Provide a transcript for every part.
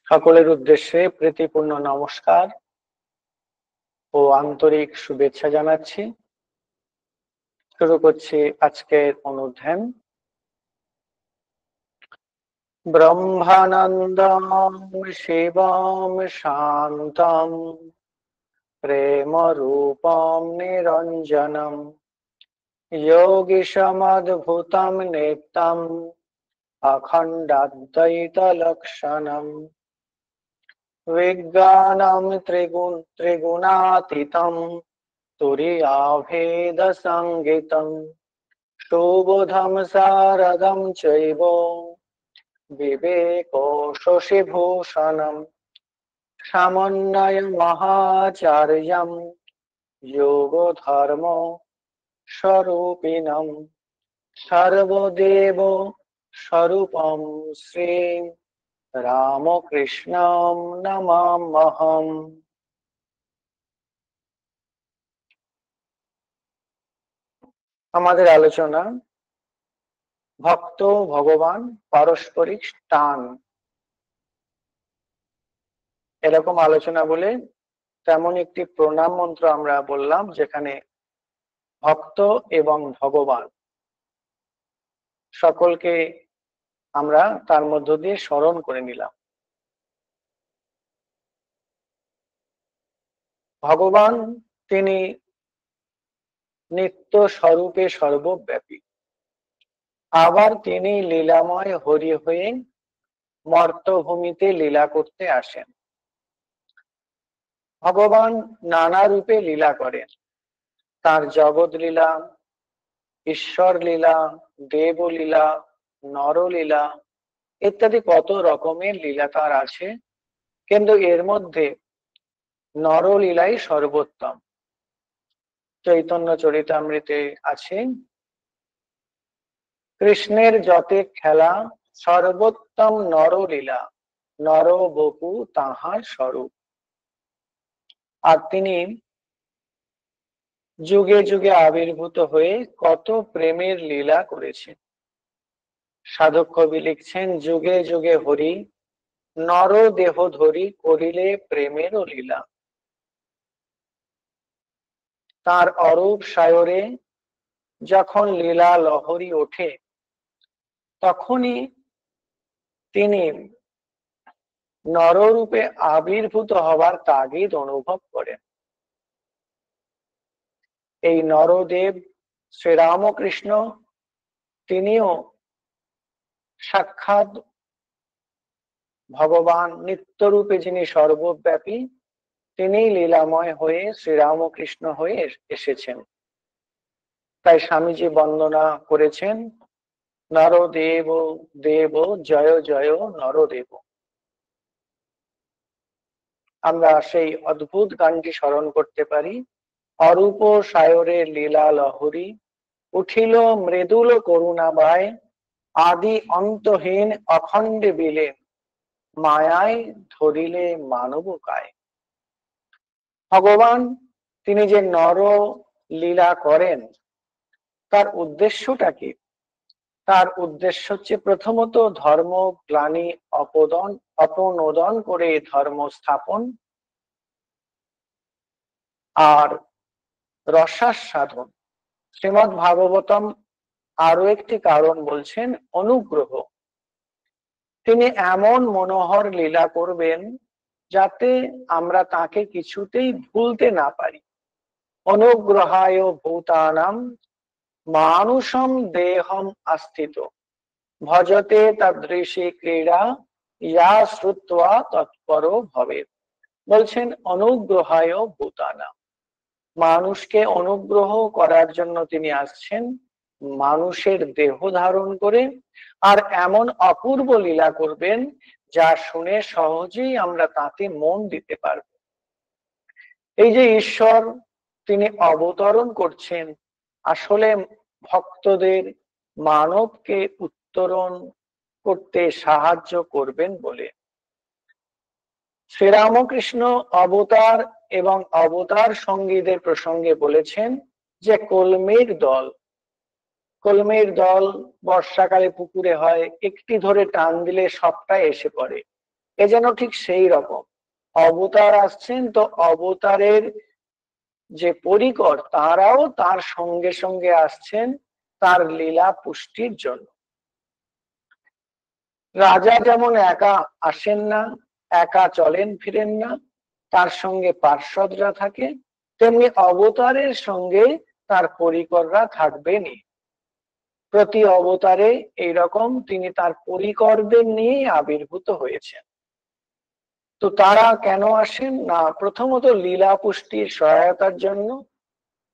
সকলের উদ্দেশ্যে প্রীতিপূর্ণ নমস্কার ও আন্তরিক শুভেচ্ছা জানাচ্ছি। শুরু করছি আজকের অনুধ্যান। ব্রহ্মানন্দম শিবম শান্তম প্রেম রূপম নিরঞ্জনম যোগীশমদ্ভুতম নিত্যম অখণ্ডাদ্বৈত লক্ষণম বিজ্ঞানম ত্রিগুণাতীতম তুরীয়াভেদ সংগীতম সুবোধম শারদম চৈব বিবেকো শশীভূষণম সমন্বয় মহাচার্যম যোগ ধর্ম স্বরূপিণম সর্বদেব স্বরূপম শ্রী রামকৃষ্ণম নমাম্যহম। আমাদের আলোচনা ভক্ত ভগবান পারস্পরিক টান, এরকম আলোচনা বলে তেমন একটি প্রণাম মন্ত্র আমরা বললাম, যেখানে ভক্ত এবং ভগবান সকলকে আমরা তার মধ্য দিয়ে স্মরণ করে নিলাম। ভগবান তিনি নিত্য স্বরূপে সর্বব্যাপী, আবার তিনি লীলাময় হরি হয়ে মর্তভূমিতে লীলা করতে আসেন। ভগবান নানা রূপে লীলা করেন। তার জগৎ লীলা, ঈশ্বর লীলা, দেবলীলা, নরলীলা ইত্যাদি কত রকমের লীলা তার আছে, কিন্তু এর মধ্যে নরলীলাই সর্বোত্তম। চৈতন্য চরিতামৃতে আছে, কৃষ্ণের যতে খেলা সর্বোত্তম নরলীলা, নর বপু তাহার স্বরূপ। আর তিনি যুগে যুগে আবির্ভূত হয়ে কত প্রেমের লীলা করেছেন। সাধক কবি লিখছেন, যুগে যুগে হরি নর দেহ ধরি করিলে প্রেমের লীলা। তার অরূপ সায়রে যখন লীলা লহরী ওঠে, তখনই তিনি নররূপে আবির্ভূত হবার তাগিদ অনুভব করেন। এই নরদেব শ্রীরামকৃষ্ণ তিনিও সাক্ষাৎ ভগবান, নিত্যরূপে যিনি সর্বব্যাপী, তিনি লীলাময় হয়ে শ্রীরামকৃষ্ণ হয়ে এসেছেন। তাই স্বামীজি বন্দনা করেছেন, নরদেব দেব জয় জয় নরদেব। আমরা সেই অদ্ভুত গানটি স্মরণ করতে পারি, অরূপ সায়রে লীলা লহরী উঠিল মৃদুল করুণাবায় আদি অন্তহীন অখণ্ডে বিলেন মায়ায় ধরিলে মানব কায়। ভগবান তিনি যে নর লীলা করেন, তার উদ্দেশ্যটা কি? তার উদ্দেশ্য হচ্ছে প্রথমত ধর্ম গ্লানি অপনোদন করে ধর্ম স্থাপন, আর রসাস্বাদন। শ্রীমদ্ ভাগবতম আরো একটি কারণ বলছেন, অনুগ্রহ। তিনি এমন মনোহর লীলা করবেন যাতে আমরা তাকে কিছুতেই ভুলতে না পারি। অনুগ্রহায় ভূতানাম মানুষম দেহম আস্থিত ভজতে তাদৃশী ক্রীড়া ইয়া শ্রুত্বা তৎপর ভবে। বলছেন অনুগ্রহায় ভূতানাম, মানুষকে অনুগ্রহ করার জন্য তিনি আসছেন, মানুষের দেহ ধারণ করে, আর এমন অপূর্ব লীলা করবেন যা শুনে সহজেই আমরা তাতে মন দিতে পারব। এই যে ঈশ্বর তিনি অবতরণ করছেন, আসলে ভক্তদের, মানবকে উত্তরণ করতে সাহায্য করবেন বলে। শ্রীরামকৃষ্ণ অবতার এবং অবতার সঙ্গীদের প্রসঙ্গে বলেছেন যে কলমের দল বর্ষাকালে পুকুরে হয়, একটি ধরে টান দিলে সবটাই এসে পড়ে। এ যেন ঠিক সেই রকম অবতার আসছেন, তো অবতারের যে পরিকর তারাও তার সঙ্গে সঙ্গে আসছেন তার লীলা পুষ্টির জন্য। রাজা যেমন একা আসেন না, একা চলেন ফিরেন না, তার সঙ্গে পার্ষদরা থাকে, তেমনি অবতারের সঙ্গে তার পরিকররা থাকবেনই। প্রতি অবতারে এইরকম তিনি তার পরিকরদের নিয়েই আবির্ভূত হয়েছেন। তো তারা কেন আসেন না, প্রথমত লীলা পুষ্টির সহায়তার জন্য,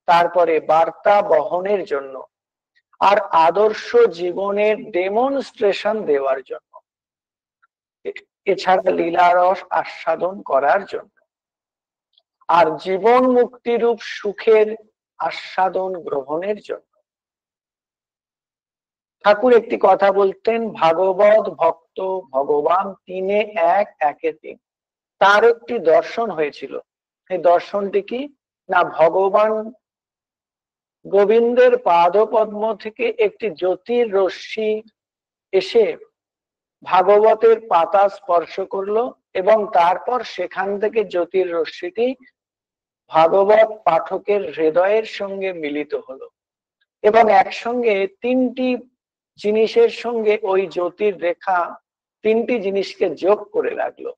তারপরে বার্তা বহনের জন্য, আর আদর্শ জীবনের ডেমনস্ট্রেশন দেওয়ার জন্য, এছাড়া লীলারস আস্বাদন করার জন্য, আর জীবন মুক্তিরূপ সুখের আস্বাদন গ্রহণের জন্য। ঠাকুর একটি কথা বলতেন, ভাগবত ভক্ত ভগবান তিনে এক, একে তিন। তার একটি দর্শন হয়েছিল। এই দর্শনটি কি না, ভগবান গোবিন্দের পাদপদ্ম থেকে একটি জ্যোতির রশ্মি এসে ভাগবতের পাতা স্পর্শ করলো এবং তারপর সেখান থেকে জ্যোতির রশ্মিটি ভাগবত পাঠকের হৃদয়ের সঙ্গে মিলিত হলো এবং একসঙ্গে তিনটি জিনিসের সঙ্গে ওই জ্যোতির রেখা তিনটি জিনিসকে যোগ করে রাখলো।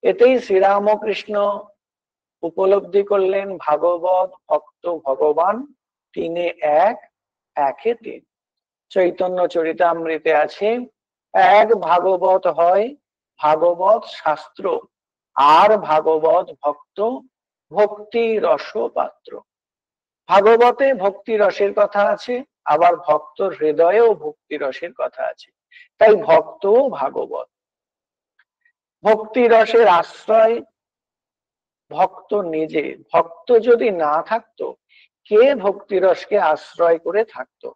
এতেই শ্রীরামকৃষ্ণ উপলব্ধি করলেন ভাগবত ভক্ত ভগবান তিনে এক, একে তিন। চৈতন্য চরিতামৃতে আছে, এক ভাগবত হয় ভাগবত শাস্ত্র, আর ভাগবত ভক্ত ভক্তি রস পাত্র। ভাগবতে ভক্তি রসের কথা আছে, আবার ভক্তর হৃদয়েও ভক্তি রসের কথা আছে, তাই ভক্তও ভাগবত। ভক্তি রসের আশ্রয় ভক্ত নিজে। ভক্ত যদি না থাকতো, কে ভক্তি রসকে আশ্রয় করে থাকতো?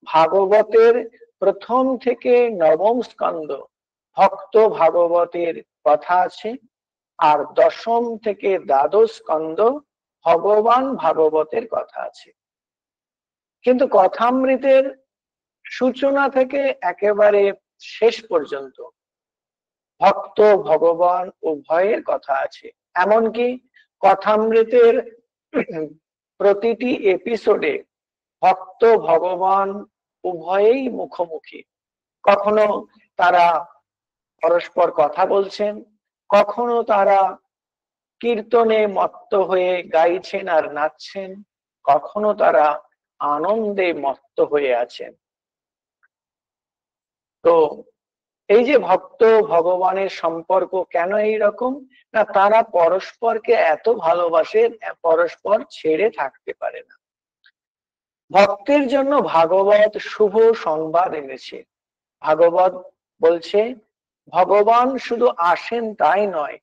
ভাগবতের প্রথম থেকে নবম স্কন্ধ ভক্ত ভাগবতের কথা আছে, আর দশম থেকে দ্বাদশ স্কন্ধ ভগবান ভাগবতের কথা আছে। কিন্তু কথামৃতের সূচনা থেকে একেবারে শেষ পর্যন্ত ভক্ত ভগবান উভয়ের কথা আছে। এমনকি কথামৃতের প্রতিটি এপিসোডে ভক্ত ভগবান উভয়েই মুখোমুখি। কখনো তারা পরস্পর কথা বলছেন, কখনো তারা কীর্তনে মত্ত হয়ে গাইছেন আর নাচছেন, কখনো তারা আনন্দে মত্ত হয়ে আছেন। তো এই যে ভক্ত ভগবানের সম্পর্ক কেন এইরকম, না তারা পরস্পরকে এত ভালোবাসে, পরস্পর ছেড়ে থাকতে পারে না। ভক্তের জন্য ভাগবত শুভ সংবাদ এনেছে। ভাগবত বলছে ভগবান শুধু আসেন তাই নয়,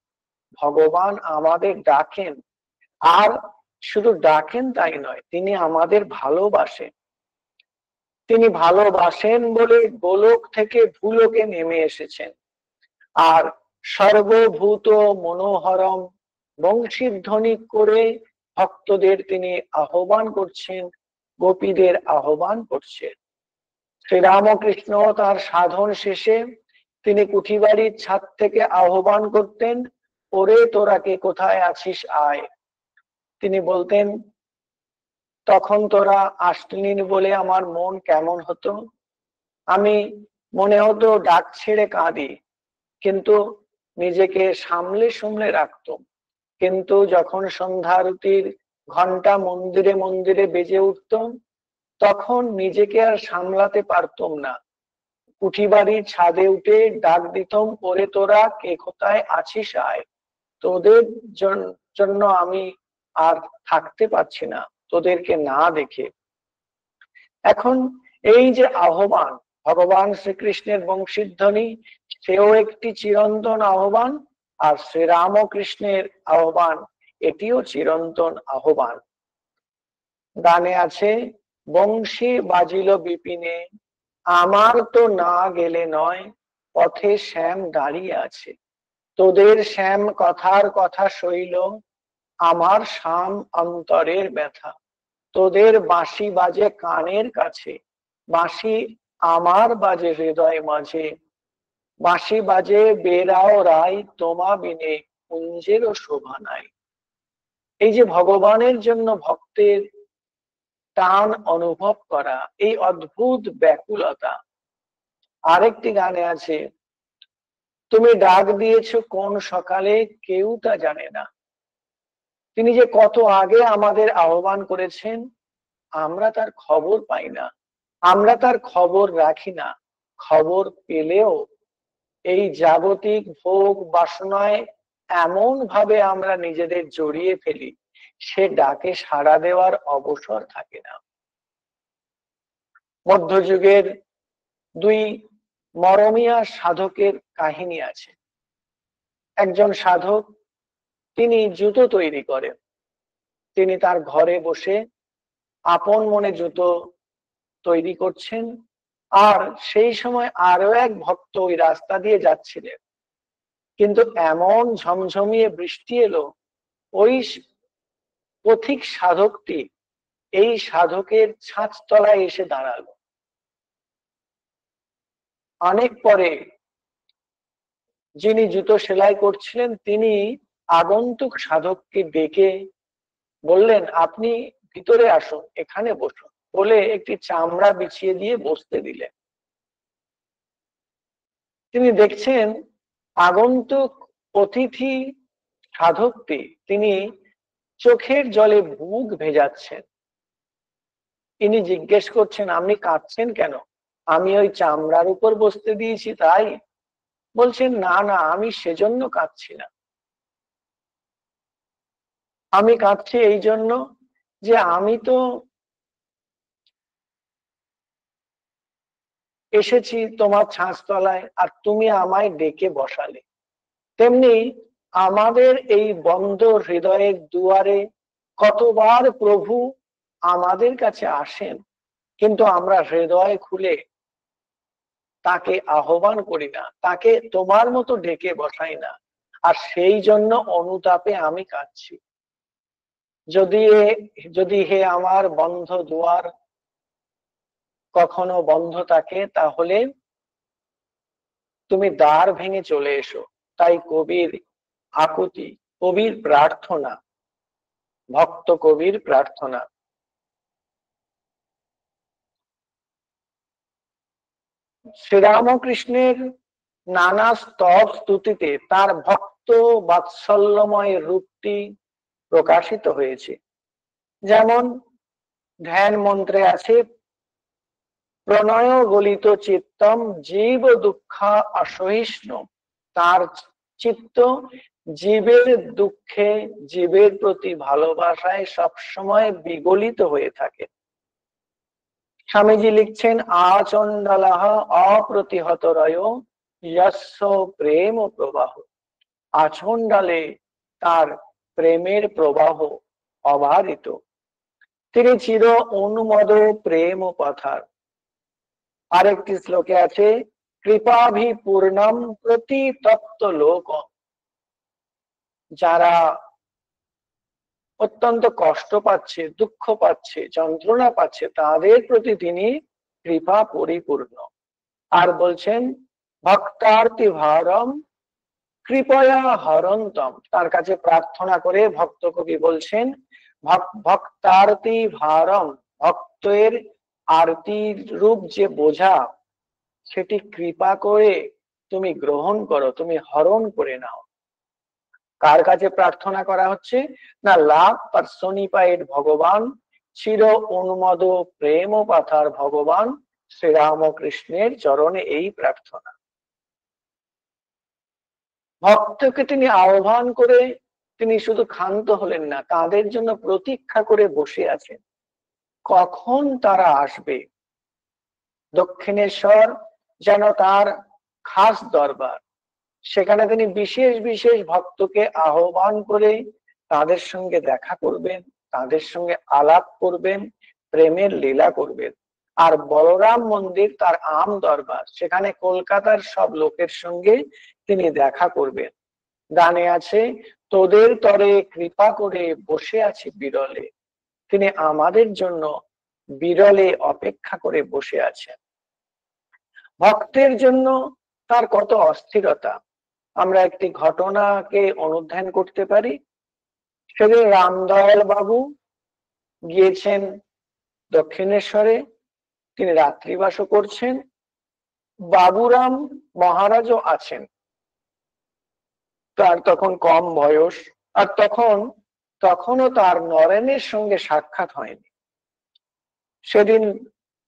ভগবান আমাদের ডাকেন, আর শুধু ডাকেন তাই নয়, তিনি আমাদের ভালোবাসেন। তিনি ভালোবাসেন বলে গোলক থেকে ভূলোকে নেমে এসেছেন, আর সর্বভূত মনোহরম বংশীধ্বনি করে ভক্তদের তিনি আহ্বান করছেন, গোপীদের আহ্বান করছেন। শ্রীরামকৃষ্ণ তার সাধন শেষে তিনি কুঠিবাড়ির ছাদ থেকে আহ্বান করতেন, ওরে তোরা কে কোথায় আছিস আয়। তিনি বলতেন, তখন তোরা আসলি বলে আমার মন কেমন হতো, আমি মনে হতো ডাক ছেড়ে কাঁদি, কিন্তু নিজেকে সামলে সামলে রাখতাম। কিন্তু যখন সন্ধ্যা আরতির ঘন্টা মন্দিরে মন্দিরে বেজে উঠত, তখন নিজেকে আর সামলাতে পারতাম না। কুঠিবাড়ির ছাদে উঠে ডাক দিতাম, ওরে তোরা কে কোথায় আছিস আয়, তোদের জন্য আমি আর থাকতে পারছি না তোদেরকে না দেখে। এখন এই যে আহ্বান ভগবান শ্রীকৃষ্ণের বংশীধ্বনি, সেও একটি চিরন্তন আহ্বান, আর শ্রীরামকৃষ্ণের আহ্বান এটিও চিরন্তন আহ্বান। গানে আছে, বংশী বাজিল বিপিনে, আমার তো না গেলে নয়, পথে শ্যাম দাঁড়িয়ে আছে। তোদের শ্যাম কথার কথা সইল, আমার শ্যাম অন্তরের ব্যথা। তোদের বাঁশি বাজে কানের কাছে, বাঁশি আমার বাজে হৃদয় মাঝে। বাঁশি বাজে বেরাও রায়, তোমা বিনে কুঞ্জেরও শোভা নাই। এই যে ভগবানের জন্য ভক্তের টান অনুভব করা, এই অদ্ভুত ব্যাকুলতা। আরেকটি গানে আছে, তুমি ডাক দিয়েছো কোন সকালে, কেউ তা জানে না। তিনি যে কত আগে আমাদের আহ্বান করেছেন, আমরা তার খবর পাই না, আমরা তার খবর রাখি না। খবর পেলেও এই জাগতিক ভোগ বাসনায় এমন ভাবে আমরা নিজেদের জড়িয়ে ফেলি, সে ডাকে সাড়া দেওয়ার অবসর থাকে না। মধ্যযুগের দুই মরমিয়া সাধকের কাহিনী আছে। একজন সাধক, তিনি জুতো তৈরি করেন। তিনি তার ঘরে বসে আপন মনে জুতো তৈরি করছেন, আর সেই সময় আরো এক ভক্ত ওই রাস্তা দিয়ে যাচ্ছিলেন। কিন্তু এমন ঝমঝমিয়ে বৃষ্টি এলো, ওই পথিক সাধকটি এই সাধকের ছাঁচতলায় এসে দাঁড়ালো। অনেক পরে যিনি জুতো সেলাই করছিলেন, তিনি আগন্তুক সাধককে ডেকে বললেন, আপনি ভিতরে আসুন, এখানে বসুন, বলে একটি চামড়া বিছিয়ে দিয়ে বসতে দিলেন। তিনি দেখছেন আগন্তুক অতিথি সাধকটি, তিনি চোখের জলে বুক ভেজাচ্ছেন। তিনি জিজ্ঞেস করছেন, আপনি কাঁদছেন কেন? আমি ওই চামড়ার উপর বসতে দিয়েছি তাই? বলছেন, না না, আমি সেজন্য কাঁদছি না। আমি কাঁদছি এই জন্য যে আমি তো এসেছি তোমার ছাঁচতলায়, আর তুমি আমায় ডেকে বসালে। তেমনি আমাদের এই বন্ধ হৃদয়ের দুয়ারে কতবার প্রভু আমাদের কাছে আসেন, কিন্তু আমরা হৃদয় খুলে তাকে আহ্বান করি না, তাকে তোমার মতো ডেকে বসাই না। আর সেই জন্য অনুতাপে আমি কাঁদছি। যদি হে আমার বন্ধ দুয়ার কখনো বন্ধ থাকে, তাহলে তুমি দ্বার ভেঙে চলে এসো। তাই কবির আকুতি, কবির প্রার্থনা, ভক্ত কবির প্রার্থনা। শ্রীরামকৃষ্ণের নানা স্তব স্তুতিতে তার ভক্ত বাৎসল্যময় রূপটি প্রকাশিত হয়েছে। যেমন ধ্যান মন্ত্রে আছে, প্রণয় গলিত চিত্তম জীব দুঃখা অসহিষ্ণু। তার চিত্ত জীবের দুঃখে, জীবের প্রতি ভালোবাসায় সবসময় বিগলিত হয়ে থাকে। স্বামীজি লিখছেন, আচণ্ডালাহ অপ্রতিহত রয় যস্য প্রেম প্রবাহ। আচণ্ডালে তার প্রেমের প্রবাহ অবারিত। তিনি চির অনুমদ প্রেম পথার। আরেকটি শ্লোকে আছে, কৃপাভি পূর্ণম প্রতি তপ্ত লোক। যারা অত্যন্ত কষ্ট পাচ্ছে, দুঃখ পাচ্ছে, যন্ত্রণা পাচ্ছে, তাদের প্রতি তিনি কৃপা পরিপূর্ণ। আর বলছেন, ভক্তার্তি ভারম কৃপয়া হরন্তম। তার কাছে প্রার্থনা করে ভক্ত কবি বলছেন, ভক্তার্তি ভারম, ভক্তের আরতির রূপ যে বোঝা, সেটি কৃপা করে তুমি গ্রহণ করো, তুমি হরণ করে নাও। কার কাছে প্রার্থনা করা হচ্ছে না? লাভ পার্সনিফাইড ভগবান, চির অনুমদ প্রেম পাথার ভগবান শ্রীরামকৃষ্ণের চরণে এই প্রার্থনা। ভক্তকে তিনি আহ্বান করে তিনি শুধু ক্ষান্ত হলেন না, তাদের জন্য প্রতীক্ষা করে বসে আছেন, কখন তারা আসবে। দক্ষিণেশ্বর যেন তার খাস দরবার, সেখানে তিনি বিশেষ বিশেষ ভক্তকে আহ্বান করে তাদের সঙ্গে দেখা করবেন, তাদের সঙ্গে আলাপ করবেন, প্রেমের লীলা করবেন। আর বলরাম মন্দির তার আম দরবার, সেখানে কলকাতার সব লোকের সঙ্গে তিনি দেখা করবেন। গানে আছে, তোদের তরে কৃপা করে বসে আছি বিরলে। তিনি আমাদের জন্য বিরলে অপেক্ষা করে বসে আছেন। ভক্তের জন্য তার কত অস্থিরতা আমরা একটি ঘটনাকে অনুধ্যান করতে পারি। সেদিন রামদয়াল বাবু গিয়েছেন দক্ষিণেশ্বরে, তিনি রাত্রিবাসও করছেন। বাবুরাম মহারাজও আছেন। তার তখন কম বয়স, আর তখনও তার নরেনের সঙ্গে সাক্ষাৎ হয়নি। সেদিন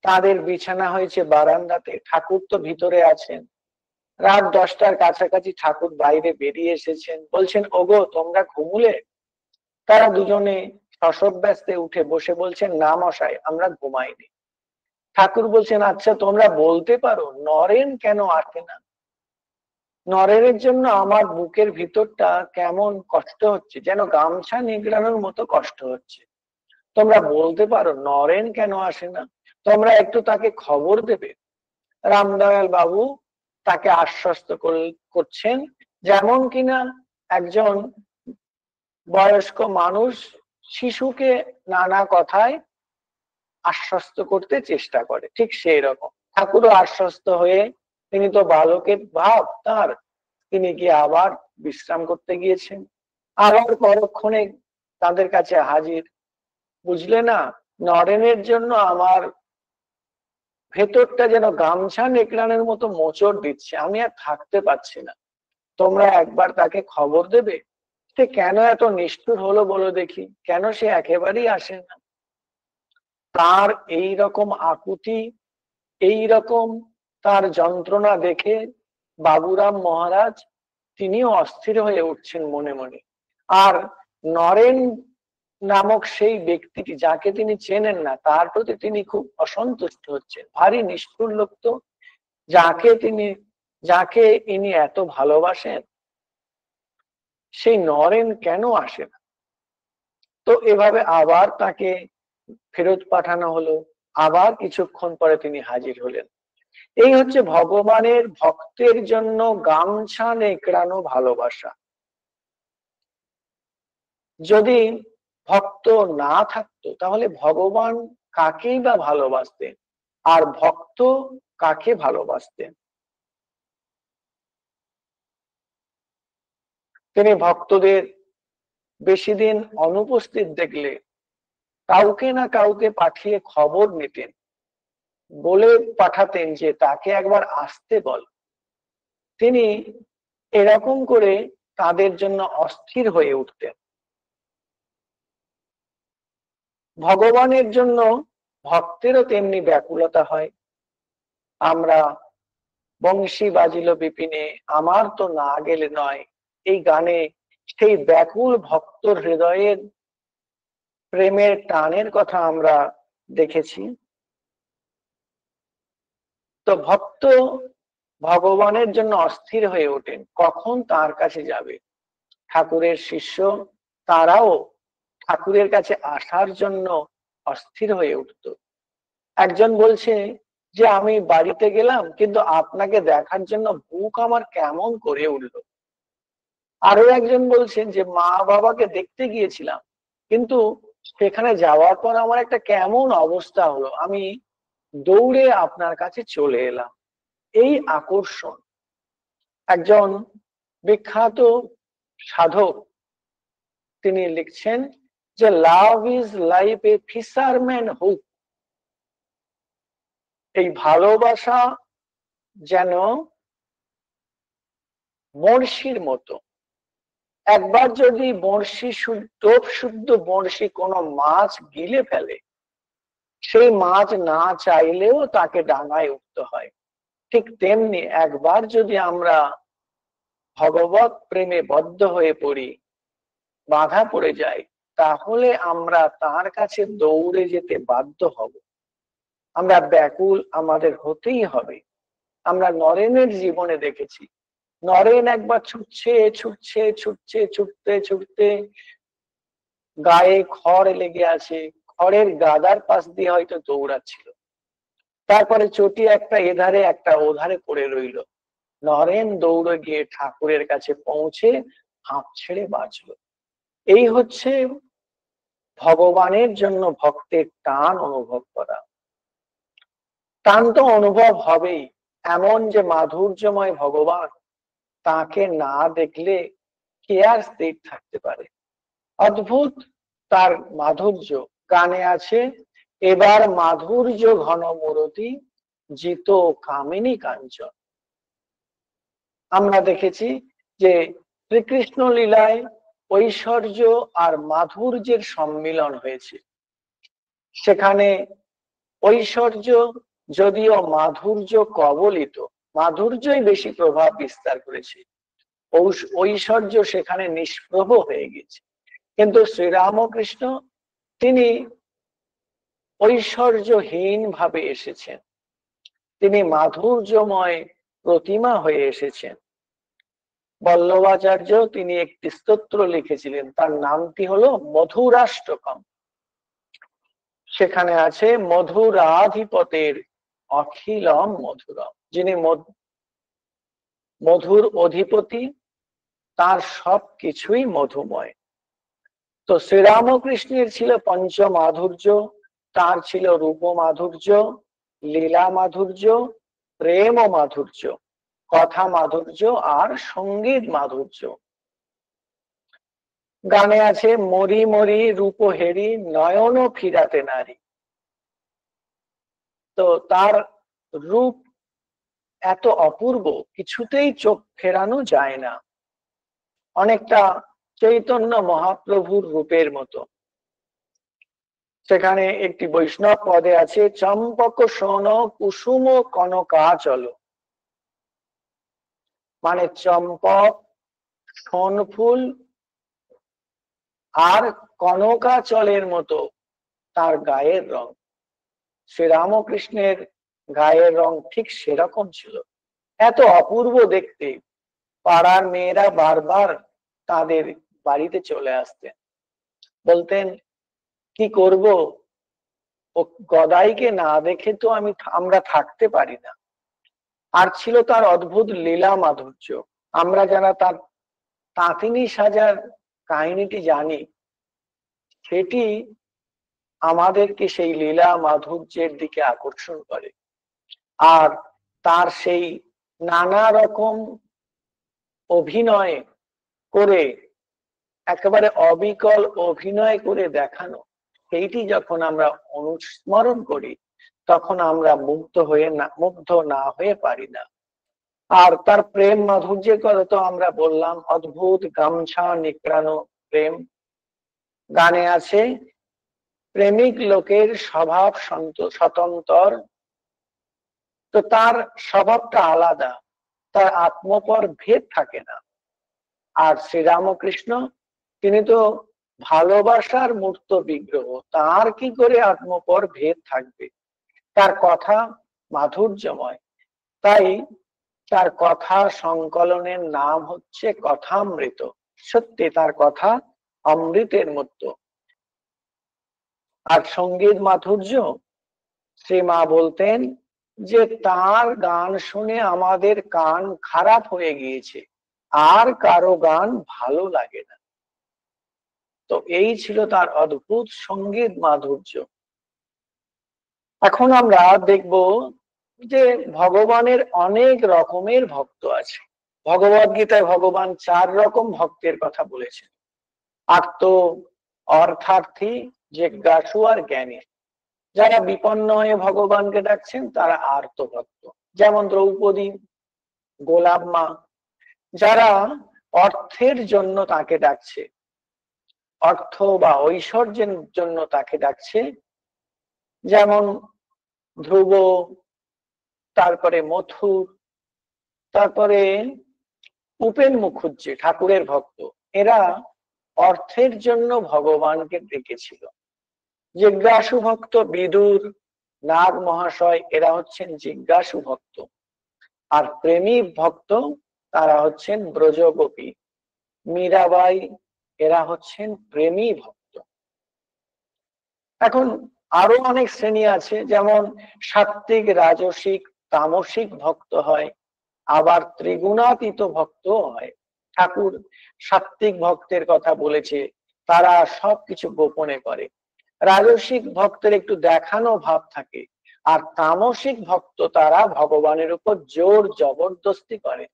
তাদের বিছানা হয়েছে বারান্দাতে, ঠাকুর তো ভিতরে আছেন। রাত 10টার কাছাকাছি ঠাকুর বাইরে বেরিয়ে এসেছেন, বলছেন ওগো তোমরা ঘুমুলে? তারা দুজনে শশব্যস্তে উঠে বসে বলছেন না মশাই, আমরা ঘুমাইনি। ঠাকুর বলছেন আচ্ছা তোমরা বলতে পারো নরেন কেন আসে না? নরেনের জন্য আমার বুকের ভিতরটা কেমন কষ্ট হচ্ছে, যেন গামছা নিগড়ানোর মতো কষ্ট হচ্ছে। তোমরা বলতে পারো নরেন কেন আসে না? তোমরা একটু তাকে খবর দেবে। রামদয়াল বাবু তাকে আশ্বস্ত করছেন, যেমন কিনা একজন বয়স্ক মানুষ শিশুকে নানা কথায় আশ্বস্ত করতে চেষ্টা করে, ঠিক সেই রকম ঠাকুরও আশ্বস্ত হয়ে, তিনি তো বালকের ভাব তার, তিনি গিয়ে আবার বিশ্রাম করতে গিয়েছেন। আবার পরক্ষণে তাদের কাছে হাজির। বুঝলে না, নরেনের জন্য আমার ভেতরটা যেন গামছা নেকড়ানোর মতো মোচড় দিচ্ছে, আমি আর থাকতে পারছি না। তোমরা একবার তাকে খবর দেবে। সে কেন এত নিষ্ঠুর হলো বলো দেখি, কেন সে একেবারেই আসে না? তার এই রকম আকুতি, এই রকম তার যন্ত্রণা দেখে বাবুরাম মহারাজ তিনিও অস্থির হয়ে উঠছেন মনে মনে। আর নরেন নামক সেই ব্যক্তিটি, যাকে তিনি চেনেন না, তার প্রতি তিনি খুব অসন্তুষ্ট হচ্ছেন। ভারী নিষ্ঠুর লোক তো, যাকে ইনি এত ভালোবাসেন, সেই নরেন কেন আসে না? তো এভাবে আবার তাকে ফেরত পাঠানো হলো। আবার কিছুক্ষণ পরে তিনি হাজির হলেন। এই হচ্ছে ভগবানের ভক্তের জন্য গামছা নেকড়ানো ভালোবাসা। যদি ভক্ত না থাকতো তাহলে ভগবান কাকেই বা ভালোবাসতেন, আর ভক্ত কাকে ভালোবাসতেন? তিনি ভক্তদের বেশি দিন অনুপস্থিত দেখলে কাউকে না কাউকে পাঠিয়ে খবর নিতেন, বলে পাঠাতেন যে তাকে একবার আসতে বল। তিনি এরকম করে তাদের জন্য অস্থির হয়ে উঠতেন। ভগবানের জন্য ভক্তেরও তেমনি ব্যাকুলতা হয়। আমরা বংশী বাজিল বিপিনে আমার তো না গেলে নয়, এই গানে সেই ব্যাকুল ভক্তর হৃদয়ের প্রেমের টানের কথা আমরা দেখেছি। তো ভক্ত ভগবানের জন্য অস্থির হয়ে ওঠেন, কখন তার কাছে যাবে। ঠাকুরের শিষ্য তারাও ঠাকুরের কাছে আসার জন্য অস্থির হয়ে উঠত। একজন বলছে যে আমি বাড়িতে গেলাম, কিন্তু আপনাকে দেখার জন্য বুক আমার কেমন করে উঠলো। আরো একজন বলছেন যে মা বাবাকে দেখতে গিয়েছিলাম, কিন্তু সেখানে যাওয়ার পর আমার একটা কেমন অবস্থা হলো, আমি দৌড়ে আপনার কাছে চলে এলাম। এই আকর্ষণ। একজন বিখ্যাত সাধক তিনি লিখছেন যে love is life A fisherman hook. এই ভালোবাসা যেন বড়শির মতো। একবার যদি বড়শি টোপ শুদ্ধ বড়শি কোনো মাছ গিলে ফেলে, সেই মাছ না চাইলেও তাকে ডাঙায় উঠতে হয়। ঠিক তেমনি একবার যদি আমরা ভগবত প্রেমে বদ্ধ হয়ে পড়ি, বাধা পড়ে যাই, তাহলে আমরা তার কাছে দৌড়ে যেতে বাধ্য হব। আমরা ব্যাকুল আমাদের হতেই হবে। আমরা নরেনের জীবনে দেখেছি, নরেন একবার ছুটছে ছুটছে ছুটছে ছুটতে ছুটতে গায়ে খড় লেগে আছে, খড়ের গাদার পাশ দিয়ে হয়তো দৌড়াচ্ছিল। তারপরে চটি একটা এধারে একটা ওধারে পড়ে রইল। নরেন দৌড়ে গিয়ে ঠাকুরের কাছে পৌঁছে হাঁপ ছেড়ে বাঁচল। এই হচ্ছে ভগবানের জন্য ভক্তের টান অনুভব করা। টান তো অনুভব হবেই। এমন যে মাধুর্যময় ভগবান, তাকে না দেখলে কে আর স্থির থাকতে পারে। অদ্ভুত তার মাধুর্য। গানে আছে, এবার মাধুর্য ঘন মূরতি, জিত কামিনী কাঞ্চন। আমরা দেখেছি যে শ্রীকৃষ্ণ লীলায় ঐশ্বর্য আর মাধুর্যের সম্মিলন হয়েছে। সেখানে ঐশ্বর্য যদিও মাধুর্য কবলিত, মাধুর্যই বেশি প্রভাব বিস্তার করেছে, ঐশ্বর্য সেখানে নিষ্প্রভ হয়ে গেছে। কিন্তু শ্রীরামকৃষ্ণ তিনি ঐশ্বর্যহীন ভাবে এসেছেন, তিনি মাধুর্যময় প্রতিমা হয়ে এসেছেন। বল্লভাচার্য তিনি একটি স্তোত্র লিখেছিলেন, তার নামটি হলো মধুরাষ্টকম। সেখানে আছে মধুরাধিপতের অখিলম মধুরম, যিনি মধুর অধিপতি, তার সবকিছুই মধুময়। তো শ্রীরামকৃষ্ণের ছিল পঞ্চ মাধুর্য, তার ছিল রূপ মাধুর্য, লীলা মাধুর্য, প্রেম মাধুর্য, কথা মাধুর্য আর সঙ্গীত মাধুর্য। গানে আছে মরি মরি রূপ হেরি নয়ন ফিরাতে নারী। তো তার রূপ এত অপূর্ব, কিছুতেই চোখ ফেরানো যায় না, অনেকটা চৈতন্য মহাপ্রভুর রূপের মতো। সেখানে একটি বৈষ্ণব পদে আছে, চম্পক সোন কুসুম কনকাচল। মানে চম্পক, সোন ফুল আর কনকাচলের মতো তার গায়ের রং। শ্রীরামকৃষ্ণের গায়ের রং ঠিক সেরকম ছিল, এত অপূর্ব দেখতে। পাড়ার মেয়েরা বারবার তাদের বাড়িতে চলে আসতেন, বলতেন কি করব, ও গদাইকে না দেখে তো আমরা থাকতে পারি না। আর ছিল তার অদ্ভুত লীলা মাধুর্য। আমরা যারা তার তাঁতিনী সাজার কাহিনীটি জানি, সেটি আমাদেরকে সেই লীলা মাধুর্যের দিকে আকর্ষণ করে। আর তার সেই নানা রকম অভিনয় করে, একেবারে অবিকল অভিনয় করে দেখানো, সেইটি যখন আমরা অনুস্মরণ করি, তখন আমরা মুগ্ধ না হয়ে পারি না। আর তার প্রেম মাধুর্যের কথা তো আমরা বললাম, অদ্ভুত গামছা নিকড়ানো প্রেম। গানে আছে প্রেমিক লোকের স্বভাব স্বতন্ত্র। তো তার স্বভাবটা আলাদা, তার আত্মপর ভেদ থাকে না। আর শ্রীরামকৃষ্ণ তিনি তো ভালোবাসার মূর্ত বিগ্রহ, তার কি করে আত্মপর ভেদ থাকবে। তার কথা মাধুর্যময়, তাই তার কথা সংকলনের নাম হচ্ছে কথামৃত। সত্যি তার কথা অমৃতের মতো। আর সঙ্গীত মাধুর্য, শ্রীমা বলতেন যে তার গান শুনে আমাদের কান খারাপ হয়ে গিয়েছে, আর কারো গান ভালো লাগে না। তো এই ছিল তার অদ্ভুত সঙ্গীত মাধুর্য। এখন আমরা দেখব যে ভগবানের অনেক রকমের ভক্ত আছে। ভগবদ গীতায় ভগবান 4 রকম ভক্তের কথা বলেছেন, আর্ত, অর্থার্থী, জিজ্ঞাসু আর জ্ঞানী। যারা বিপন্ন হয়ে ভগবানকে ডাকছেন তারা আর্ত ভক্ত, যেমন দ্রৌপদী, গোলাপ মা। যারা অর্থের জন্য তাকে ডাকছে, অর্থ বা ঐশ্বর্যের জন্য তাকে ডাকছে, যেমন ধ্রুব, তারপরে মথুর, তারপরে উপেন মুখুজ্জে ঠাকুরের ভক্ত। এরা অর্থের জন্য ভগবানকে ডেকেছিল। জিজ্ঞাসু ভক্ত বিদুর, নাগ মহাশয়, এরা হচ্ছেন জিজ্ঞাসু ভক্ত। আর প্রেমী ভক্ত তারা হচ্ছেন ব্রজগোপী, মীরাবাই, এরা হচ্ছেন প্রেমী ভক্ত। এখন আরো অনেক শ্রেণী আছে, যেমন সাত্ত্বিক, রাজসিক, তামসিক ভক্ত হয়, আবার ত্রিগুণাতীত ভক্ত হয়। ঠাকুর সাত্ত্বিক ভক্তের কথা বলেছে, তারা সবকিছু গোপনে করে। রাজসিক ভক্তের একটু দেখানো ভাব থাকে, আর তামসিক ভক্ত তারা ভগবানের উপর জোর জবরদস্তি করে।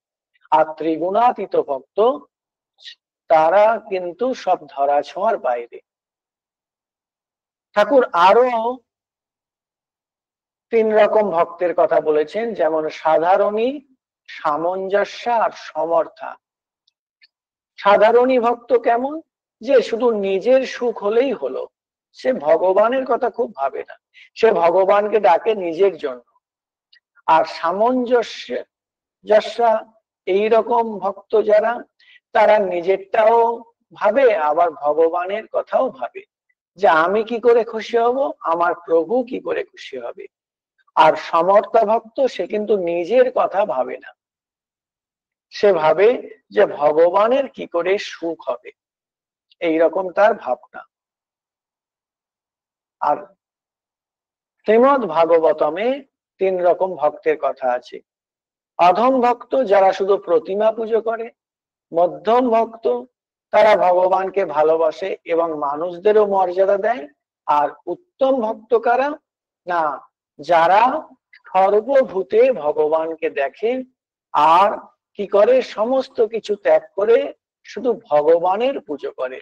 আর ত্রিগুণাতীত ভক্ত তারা কিন্তু সব ধরাছোঁয়ার বাইরে। ঠাকুর আরো 3 রকম ভক্তের কথা বলেছেন, যেমন সাধারণী, সামঞ্জস্য আর সমর্থা। সাধারণী ভক্ত কেমন? যে শুধু নিজের সুখ হলেই হলো, সে ভগবানের কথা খুব ভাবে না, সে ভগবানকে ডাকে নিজের জন্য। আর সামঞ্জস্য এইরকম ভক্ত যারা, তারা নিজেরটাও ভাবে আবার ভগবানের কথাও ভাবে, যে আমি কি করে খুশি হব, আমার প্রভু কি করে খুশি হবে। আর সমর্থা ভক্ত সে কিন্তু নিজের কথা ভাবে না, সে ভাবে যে ভগবানের কি করে সুখ হবে, এইরকম তার ভাবনা। আর শ্রীমদ্ ভাগবতমে 3 রকম ভক্তের কথা আছে। অধম ভক্ত যারা শুধু প্রতিমা পুজো করে, মধ্যম ভক্ত তারা ভগবানকে ভালোবাসে এবং মানুষদেরও মর্যাদা দেয়, আর উত্তম ভক্ত কারা? না, যারা সর্বভূতে ভগবানকে দেখে আর কি করে, সমস্ত কিছু ত্যাগ করে শুধু ভগবানের পুজো করে।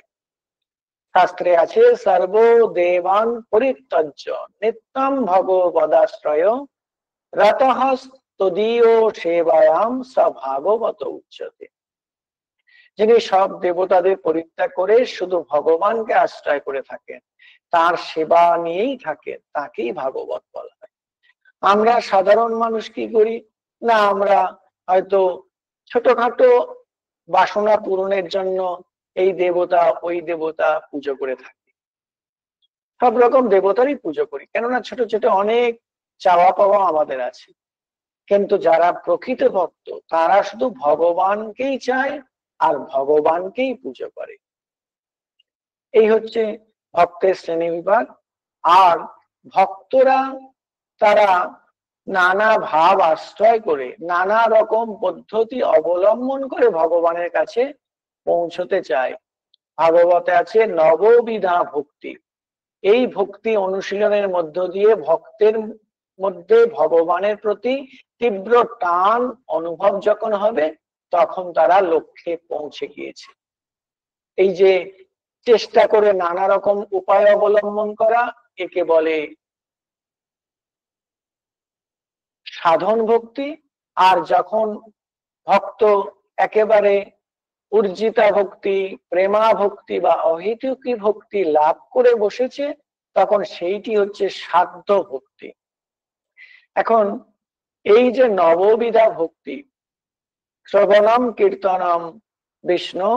শাস্ত্রে আছে সর্ব দেবান পরিত্যজ্য নিত্যম ভগবদাশ্রয় রতঃ তদীয় সেবায়াম স ভাগবত উচ্যতে। যিনি সব দেবতাদের পরিত্যাগ করে শুধু ভগবানকে আশ্রয় করে থাকেন, তার সেবা নিয়েই থাকেন, তাকেই ভাগবত বলা হয়। আমরা সাধারণ মানুষ কি করি না, আমরা হয়তো ছোটখাটো বাসনা পূরণের জন্য এই দেবতা ওই দেবতা পুজো করে থাকি, সব রকম দেবতারই পুজো করি, কেননা ছোট ছোট অনেক চাওয়া পাওয়া আমাদের আছে। কিন্তু যারা প্রকৃত ভক্ত তারা শুধু ভগবানকেই চায় আর ভগবানকেই পুজো করে। এই হচ্ছে ভক্তের শ্রেণী বিভাগ। আর ভক্তরা তারা নানা ভাব আশ্রয় করে, নানা রকম পদ্ধতি অবলম্বন করে ভগবানের কাছে পৌঁছতে চায়। ভাগবতে আছে নববিধা ভক্তি। এই ভক্তি অনুশীলনের মধ্য দিয়ে ভক্তের মধ্যে ভগবানের প্রতি তীব্র টান অনুভব যখন হবে, তখন তারা লক্ষ্যে পৌঁছে গিয়েছে। এই যে চেষ্টা করে নানা রকম উপায় অবলম্বন করা, একে বলে সাধন ভক্তি। আর যখন ভক্ত একেবারে উর্জিতা ভক্তি, প্রেমা ভক্তি বা অহেতুকী ভক্তি লাভ করে বসেছে, তখন সেইটি হচ্ছে সাধ্য ভক্তি। এখন এই যে নববিধা ভক্তি, শ্রবণম কীর্তনম বিষ্ণু,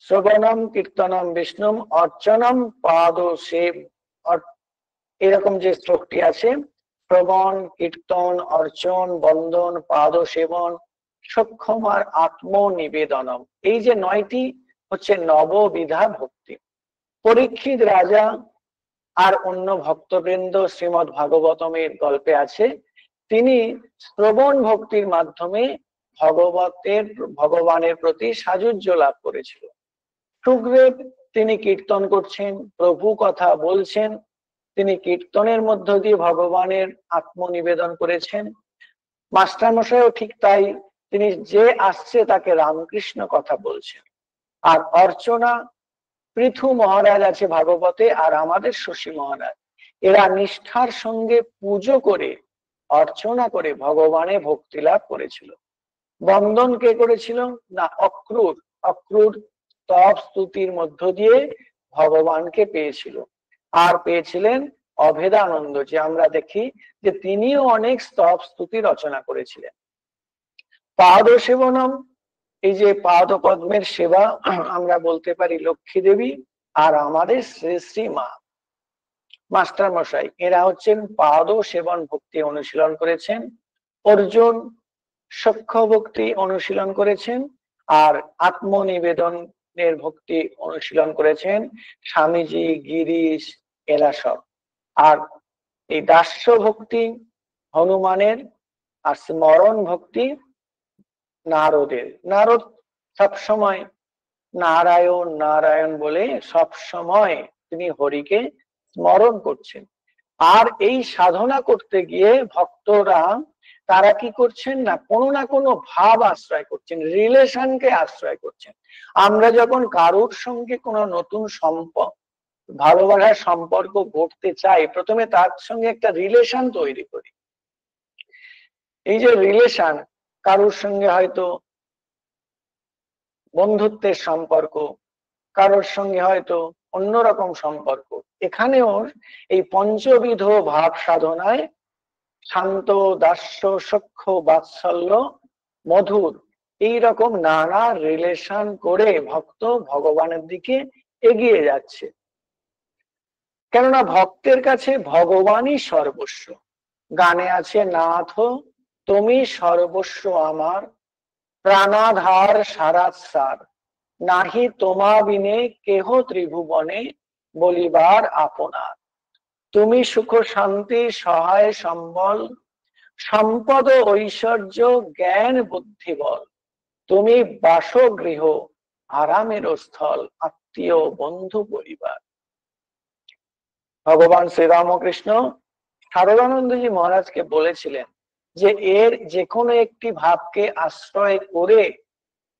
শ্রবণম কীর্তনম বিষ্ণু অর্চনম পাদ সেব, এরকম যে শ্লোকটি আছে, শ্রবণ কীর্তন অর্চন বন্দন পাদ সেবন সক্ষম আর আত্মনিবেদনম, এই যে 9টি হচ্ছে নববিধা ভক্তি। পরীক্ষিত রাজা আর অন্য ভক্তবৃন্দ শ্রীমদ্ ভাগবতমের গল্পে আছে, তিনি শ্রবণ ভক্তির মাধ্যমে ভগবানের প্রতি সাযুজ্য লাভ করেছিল। সুগ্রীব তিনি কীর্তন করছেন, প্রভু কথা বলছেন, তিনি কীর্তনের মধ্য দিয়ে ভগবানের আত্মনিবেদন করেছেন। মাস্টারমশাইও ঠিক তাই, তিনি যে আসছে তাকে রামকৃষ্ণ কথা বলছেন। আর অর্চনা, পৃথু মহারাজ আছে ভাগবতে আর আমাদের শশী মহারাজ, এরা নিষ্ঠার সঙ্গে পুজো করে অর্চনা করে ভগবানে ভক্তি লাভ করেছিল। বন্দন কে করেছিল না, অক্রূর। অক্রূর তপ স্তুতির মধ্য দিয়ে ভগবানকে পেয়েছিল। আর পেয়েছিলেন অভেদানন্দ, যে আমরা দেখি যে তিনিও অনেক স্তব স্তুতি রচনা করেছিলেন। পাদ সেবনম, এই যে পাদ পদ্মের সেবা, আমরা বলতে পারি লক্ষ্মী দেবী আর আমাদের শ্রী শ্রী মা মাস্টার মশাই, এরা হচ্ছেন পাদ সেবন ভক্তি অনুশীলন করেছেন। অর্জুন সখ্য ভক্তি অনুশীলন করেছেন আর আত্মনিবেদনের ভক্তি অনুশীলন করেছেন স্বামীজি, গিরিশ, এরা সব। আর এই দাস্য ভক্তি হনুমানের, আর স্মরণ ভক্তি নারদের। নারদ সবসময় নারায়ণ নারায়ণ বলে সব সময় তিনি হরিকে স্মরণ করছেন। আর এই সাধনা করতে গিয়ে ভক্তরা তারা কি করছেন না কোনো ভাব আশ্রয় করছেন, রিলেশনকে আশ্রয় করছেন। আমরা যখন কারোর সঙ্গে কোনো নতুন ভালোবাসার সম্পর্ক গড়তে চাই, প্রথমে তার সঙ্গে একটা রিলেশন তৈরি করি। এই যে রিলেশন, কারোর সঙ্গে হয়তো বন্ধুত্বের সম্পর্ক, কারোর সঙ্গে হয়তো অন্যরকম সম্পর্ক, এখানেও এই পঞ্চবিধ ভাব সাধনায় শান্ত, দাস্য, সখ্য, বাৎসল্য, মধুর, এইরকম নানা রিলেশন করে ভক্ত ভগবানের দিকে এগিয়ে যাচ্ছে। কেননা ভক্তের কাছে ভগবানই সর্বস্ব। গানে আছে, নাথ তুমি সর্বস্ব আমার, প্রাণাধার সারাসার, নাহি তোমা বিনে কেহ ত্রিভুবনে, বলিবার আপনার। তুমি সুখ শান্তি সহায় সম্বল, সম্পদ ঐশ্বর্য জ্ঞান বুদ্ধি বল, তুমি বাসগৃহ আরামের স্থল, আত্মীয় বন্ধু পরিবার। ভগবান শ্রীরামকৃষ্ণ সারদানন্দজি মহারাজকে বলেছিলেন যে এর যে কোনো একটি ভাবকে আশ্রয় করে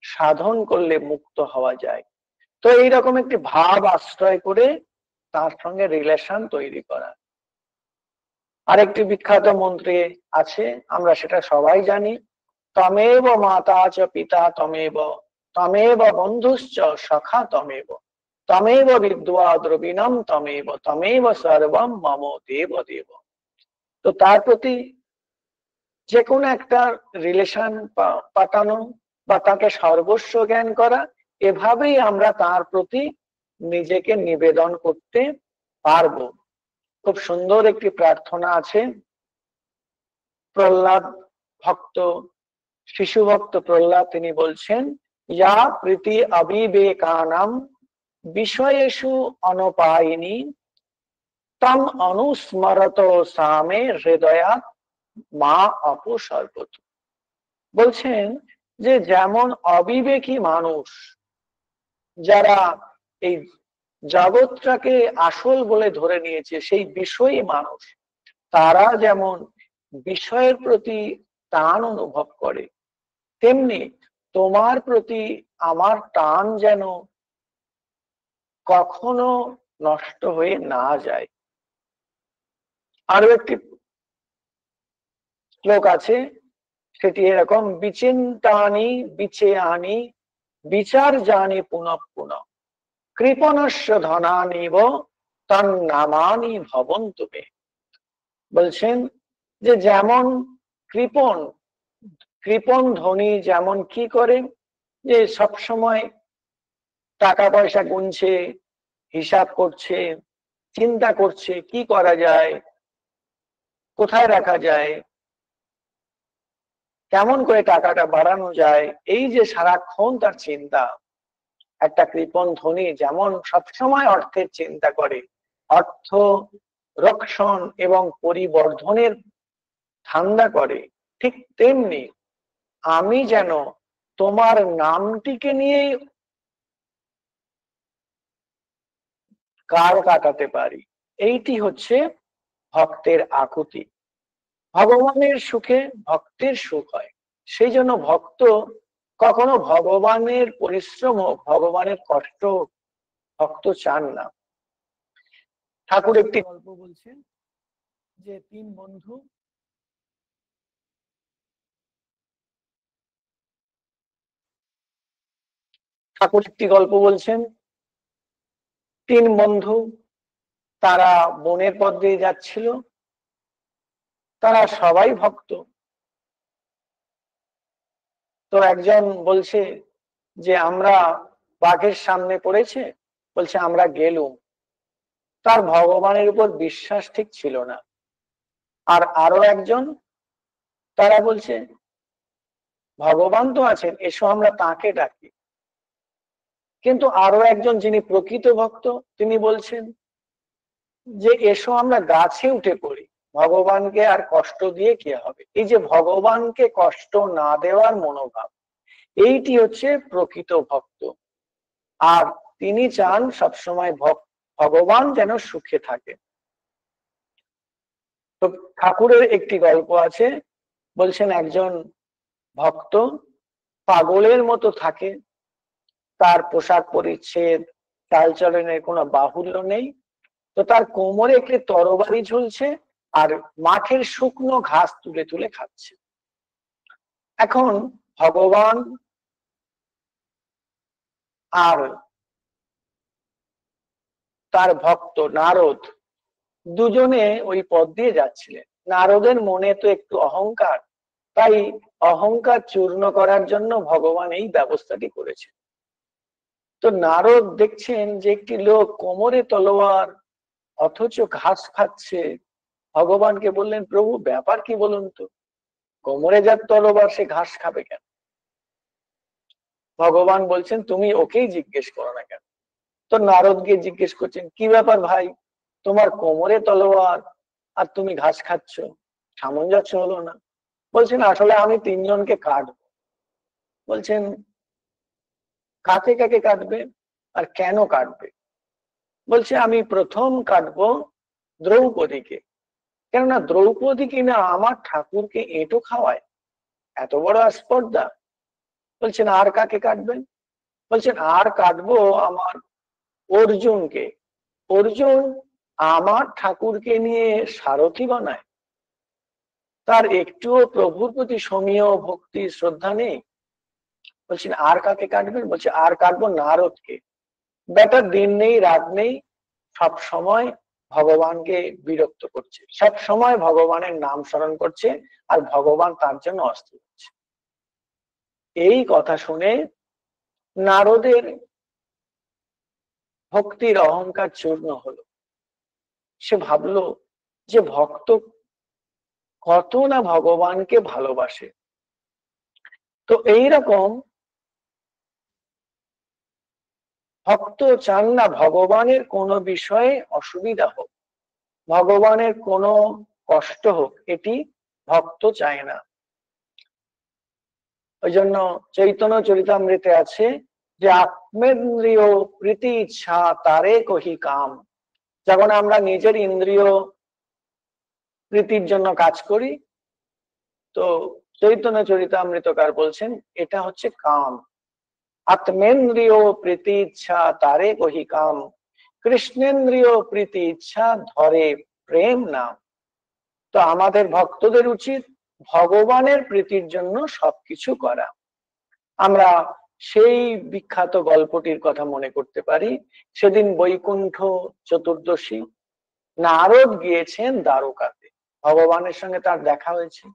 সাধন করলে মুক্ত হওয়া যায়। তো এইরকম একটি ভাব আশ্রয় করে তার সঙ্গে রিলেশন তৈরি করা। আরেকটি বিখ্যাত মন্ত্রে আছে, আমরা সেটা সবাই জানি, তমেব মাতা চ পিতা তমেব, তমেব বন্ধুশ্চ সখা তমেব, তমেব বিদ্যা দ্রবিণম তমেব, তমেব সর্বম মম দেব দেব। তো তার প্রতি যে কোনো একটা রিলেশন পাঠানো বা তাকে সর্বস্ব জ্ঞান করা, এভাবেই আমরা তার প্রতি নিজেকে নিবেদন করতে পারবো। খুব সুন্দর একটি প্রার্থনা আছে, প্রহ্লাদ ভক্ত, শিশু ভক্ত প্রহ্লাদ, তিনি বলছেন, ইয়া প্রীতি অবিবেকানাম বিষয়েষু অনপায়িনী, তম অনুস্মরত সামে হৃদয়াৎ মা অপসর্বত। বলছেন যে যেমন অবিবেকী মানুষ, যারা এই জগৎটাকে আসল বলে ধরে নিয়েছে, সেই বিষয়ী মানুষ, তারা যেমন বিষয়ের প্রতি টান অনুভব করে, তেমনি তোমার প্রতি আমার টান যেন কখনো নষ্ট হয়ে না যায়। আরো একটি শ্লোক আছে, সেটি এরকম, বিচিন্তানি বিচে আনি বিচার জানি পুনঃ পুনঃ, কৃপণস্য ধনানিব তন্নামানি ভবন্তু মে। বলছেন যে যেমন কৃপণ কৃপণ ধনী যেমন কি করে, যে সব সময় টাকা পয়সা গুনছে, হিসাব করছে, চিন্তা করছে কি করা যায়, কোথায় রাখা যায়, কেমন করে টাকাটা বাড়ানো যায়, এই যে সারাক্ষণ তার চিন্তা। একটা কৃপণ ধনী যেমন সবসময় অর্থের চিন্তা করে, অর্থ রক্ষণ এবং পরিবর্ধনের ধান্দা করে, ঠিক তেমনি আমি যেন তোমার নামটিকে নিয়েই কাল কাটাতে পারি। এইটি হচ্ছে ভক্তের আকুতি। ভগবানের সুখে ভক্তের সুখ হয়, সেই জন্য ভক্ত কখনো ভগবানের পরিশ্রম হোক, ভগবানের কষ্ট ভক্ত চান না। ঠাকুর একটি গল্প বলছেন যে তিন বন্ধু ঠাকুর একটি গল্প বলছেন, তিন বন্ধু তারা বনের পথ দিয়ে যাচ্ছিল, তারা সবাই ভক্ত। তো একজন বলছে যে আমরা বাঘের সামনে পড়েছে, বলছে আমরা গেলুম। তার ভগবানের উপর বিশ্বাস ঠিক ছিল না। আর আরো একজন, তারা বলছে ভগবান তো আছেন, এসো আমরা তাকে ডাকি। কিন্তু আরো একজন যিনি প্রকৃত ভক্ত, তিনি বলছেন যে এসো আমরা গাছে উঠে পড়ি, ভগবানকে আর কষ্ট দিয়ে কি হবে। এই যে ভগবানকে কষ্ট না দেওয়ার মনোভাব, এইটি হচ্ছে প্রকৃত ভক্ত। আর তিনি চান সবসময় ভগবান যেন সুখে থাকে। তো ঠাকুরের একটি গল্প আছে, বলছেন একজন ভক্ত পাগলের মতো থাকে, তার পোশাক পরিচ্ছদ চালচলনের কোনো বাহুল্য নেই, তো তার কোমরে একটি তরবারি ঝুলছে আর মাঠের শুকনো ঘাস তুলে তুলে খাচ্ছে। এখন ভগবান আর তার ভক্ত নারদ দুজনে ওই পথ দিয়ে যাচ্ছিলেন। নারদের মনে তো একটু অহংকার, তাই অহংকার চূর্ণ করার জন্য ভগবান এই ব্যবস্থাটি করেছে। তো নারদ দেখছেন যে একটি লোক কোমরে তলোয়ার অথচ ঘাস খাচ্ছে। ভগবানকে বললেন, প্রভু ব্যাপার কি বলুন তো, কোমরে যার তলোয়ার সে ঘাস খাবে কেন? ভগবান বলছেন, তুমি ওকেই জিজ্ঞেস করো না কেন। তো নারদ গিয়ে জিজ্ঞেস করছেন, কি ব্যাপার ভাই, তোমার কোমরে তলোয়ার আর তুমি ঘাস খাচ্ছ, সামঞ্জস্য হলো না। বলছেন, আসলে আমি তিনজনকে কাটবো। বলছেন, কাকে কাকে কাটবে আর কেন কাটবে? বলছে, আমি প্রথম কাটবো দ্রৌপদীকে, কেননা দ্রৌপদী কিনা আমার ঠাকুরকে এঁটো খাওয়ায়, এত বড় আস্পর্ধা। বলছেন, আর কাকে কাটবেন? বলছেন, আর কাটবো আমার অর্জুনকে। অর্জুন আমার ঠাকুরকে নিয়ে সারথি বানায়, তার একটুও প্রভুর প্রতি সমীহ ভক্তি শ্রদ্ধা নেই। বলছেন, আর কাকে কাটবেন? বলছে, আর কাটবো নারদকে। বেটার দিন নেই রাত নেই, সব সময় ভগবানকে বিরক্ত করছে, সব সময় ভগবানের নাম স্মরণ করছে, আর ভগবান তার জন্য অস্থির হচ্ছে। এই কথা শুনে নারদের ভক্তির অহংকার চূর্ণ হলো। সে ভাবলো যে ভক্ত কত না ভগবানকে ভালোবাসে। তো এইরকম ভক্ত চান না ভগবানের কোনো বিষয়ে অসুবিধা হোক, ভগবানের কোনো কষ্ট হোক, এটি ভক্ত চায় না। ওই জন্য চৈতন্য চরিতামৃতে আছে যে আত্মেন্দ্রিয় প্রীতি ইচ্ছা তারে কহি কাম। যখন আমরা নিজের ইন্দ্রিয় প্রীতির জন্য কাজ করি, তো চৈতন্য চরিতামৃতকার বলছেন এটা হচ্ছে কাম। আত্মেন্দ্রিয় প্রীতি ইচ্ছা তারে কহি কাম, কৃষ্ণেন্দ্রিয় প্রীতি ইচ্ছা ধরে প্রেম নাম। তো আমাদের ভক্তদের উচিত ভগবানের প্রীতির জন্য সবকিছু করা। আমরা সেই বিখ্যাত গল্পটির কথা মনে করতে পারি। সেদিন বৈকুণ্ঠ চতুর্দশী, নারদ গিয়েছেন দ্বারকাতে, ভগবানের সঙ্গে তার দেখা হয়েছে।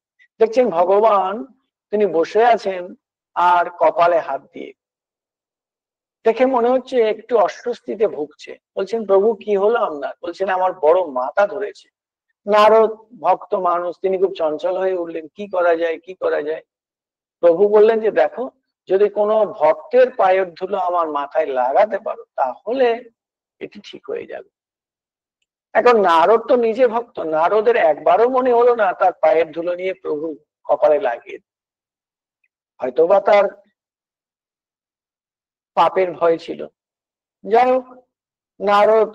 দেখছেন ভগবান তিনি বসে আছেন আর কপালে হাত দিয়ে, দেখে মনে হচ্ছে একটু অস্বস্তিতে ভুগছে। বলছেন, প্রভু কি হলো আপনার? বলছেন, আমার বড় মাথা ধরেছে। নারদ ভক্ত মানুষ, তিনি খুব চঞ্চল হয়ে উঠলেন, কি করা যায় কি করা যায়। প্রভু বললেন যে দেখো, যদি কোনো ভক্তের পায়ের ধুলো আমার মাথায় লাগাতে পারো তাহলে এটি ঠিক হয়ে যাবে। এখন নারদ তো নিজে ভক্ত, নারদের একবারও মনে হলো না তার পায়ের ধুলো নিয়ে প্রভু কপালে লাগিয়ে, হয়তোবা তার পাপের ভয় ছিল। যাই হোক, নারদ